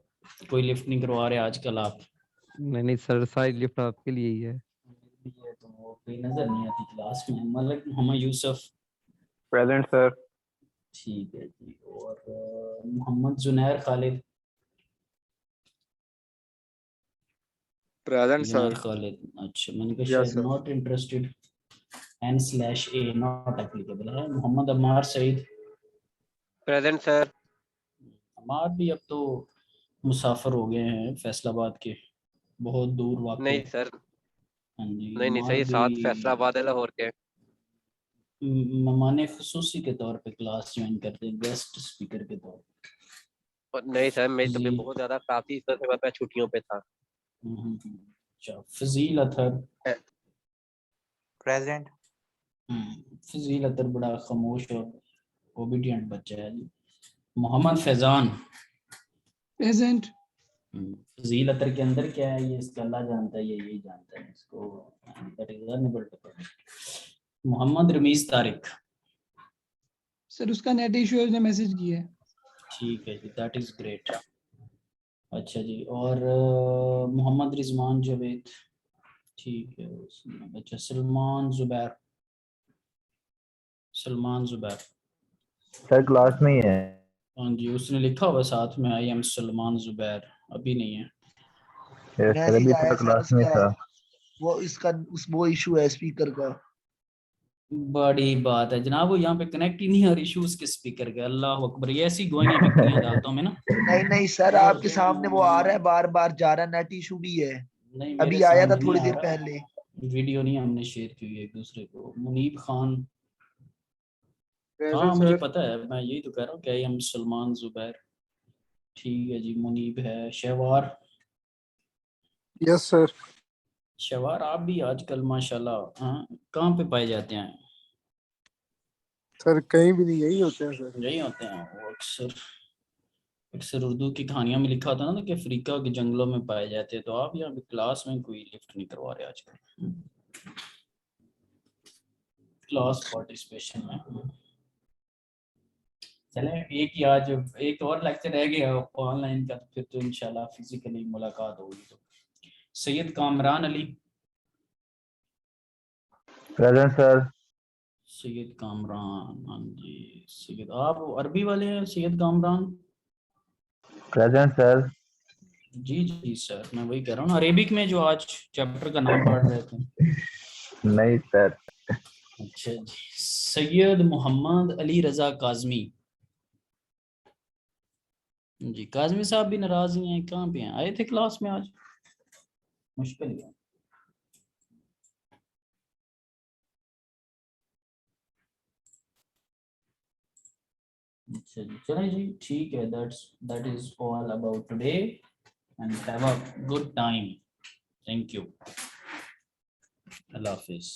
कोई लिफ्ट नहीं करवा रहे आजकल आप? नहीं सर, सारी लिफ्ट आपके लिए ही है। ये तो वो कोई नजर नहीं आती क्लास में। Malik Mohammad Yusuf, present sir. ठीक है जी। और मोहम्मद जुनैर खालिद, प्रेजेंट जुनैर सर। खालिद, अच्छा मैंने कहा यस शायद sir. Not interested, N/A not applicable है। Mohammad Ammar Saeed, present sir. अम्मार भी अब तो मुसाफिर हो गए हैं फैसलाबाद के, बहुत दूर वाक़। नहीं सर, हाँ जी, नहीं नहीं अम्मार सही, भी साथ फैसलाबाद है लाहौर के। मेहमान खुसूसी के तौर पे क्लास ज्वाइन करते हैं, गेस्ट स्पीकर के तौर और नहीं सर, मेरी पे तबीयत जी। बहुत ज्यादा काफी इस समय मैं छुट्टियों पे था। अच्छा, फजील अतर, प्रेजेंट। फजील अतर बड़ा खामोश और ओबीडियंट बच्चा है जी। मोहम्मद फैजान, प्रेजेंट। फजील अतर के अंदर क्या है ये इसका अल्लाह जानता है, ये यही जानता है इसको। That is unable to predict. Mohammad Rameez Tariq, sir उसका नेट इशू है, उसने मैसेज किया है। ठीक है जी, दैट इज ग्रेट। अच्छा जी, और मोहम्मद रिजवान जावेद, ठीक है। अच्छा सलमान जुबैर सर क्लास में ही है। हाँ जी, उसने लिखा हुआ साथ में आई एम सलमान जुबैर, अभी नहीं है। सर मैसेज अभी आया था सर क्लास में उसका, था। वो इशू है स्पीकर का। बड़ी बात है जनाब, वो यहाँ पे कनेक्ट ही नहीं हो रही इशूज के स्पीकर के। अल्लाह अकबर, ये ऐसी गोइयां बिकती हैं अदालतों में ना। नहीं सर, आपके सामने वो आ रहा है, बार बार जा रहा है, नेट इशू भी है। नहीं मेरे अभी आया था सामने नहीं थोड़ी आ देर रहा, पहले। वीडियो नहीं हमने शेयर की हुई एक दूसरे को। मुनीब खान, हाँ प्रेजेंट मुझे सर। पता है, मैं यही तो कह रहा हूँ कि हम सलमान जुबैर। ठीक है जी, मुनीब है। Shahwar, yes sir. शहवार आप भी आजकल माशाल्लाह, हाँ कहाँ पे पाए जाते हैं? सर कहीं भी नहीं, यही होते हैं सर। यही होते हैं वो अक्सर। अक्सर उर्दू की कहानियों में लिखा होता है ना कि अफ्रीका के जंगलों में पाए जाते हैं। तो आप यहाँ पे क्लास में कोई लिफ्ट नहीं करवा रहे आजकल, क्लास पार्टिसिपेशन में। चले एक ही आज एक और लेक्चर रह गया ऑनलाइन का, फिर तो इंशाल्लाह फिजिकली मुलाकात होगी। तो सैयद कामरान अली, प्रेजेंट सर। सैयद कामरान, हाँ जी सैयद, आप अरबी वाले हैं सैयद कामरान? Present sir. जी जी सर, मैं वही कह रहा हूँ ना, अरेबिक में जो आज चैप्टर का नाम पढ़ रहे थे। नहीं सर। अच्छा जी, सैयद मोहम्मद अली रजा काजमी। जी काजमी साहब भी नाराज ही हैं, कहाँ पे हैं? आए थे क्लास में आज? मुश्किल है। अच्छा जी, चलें जी, ठीक है। That is all about today and have a good time. Thank you. Allah Hafiz.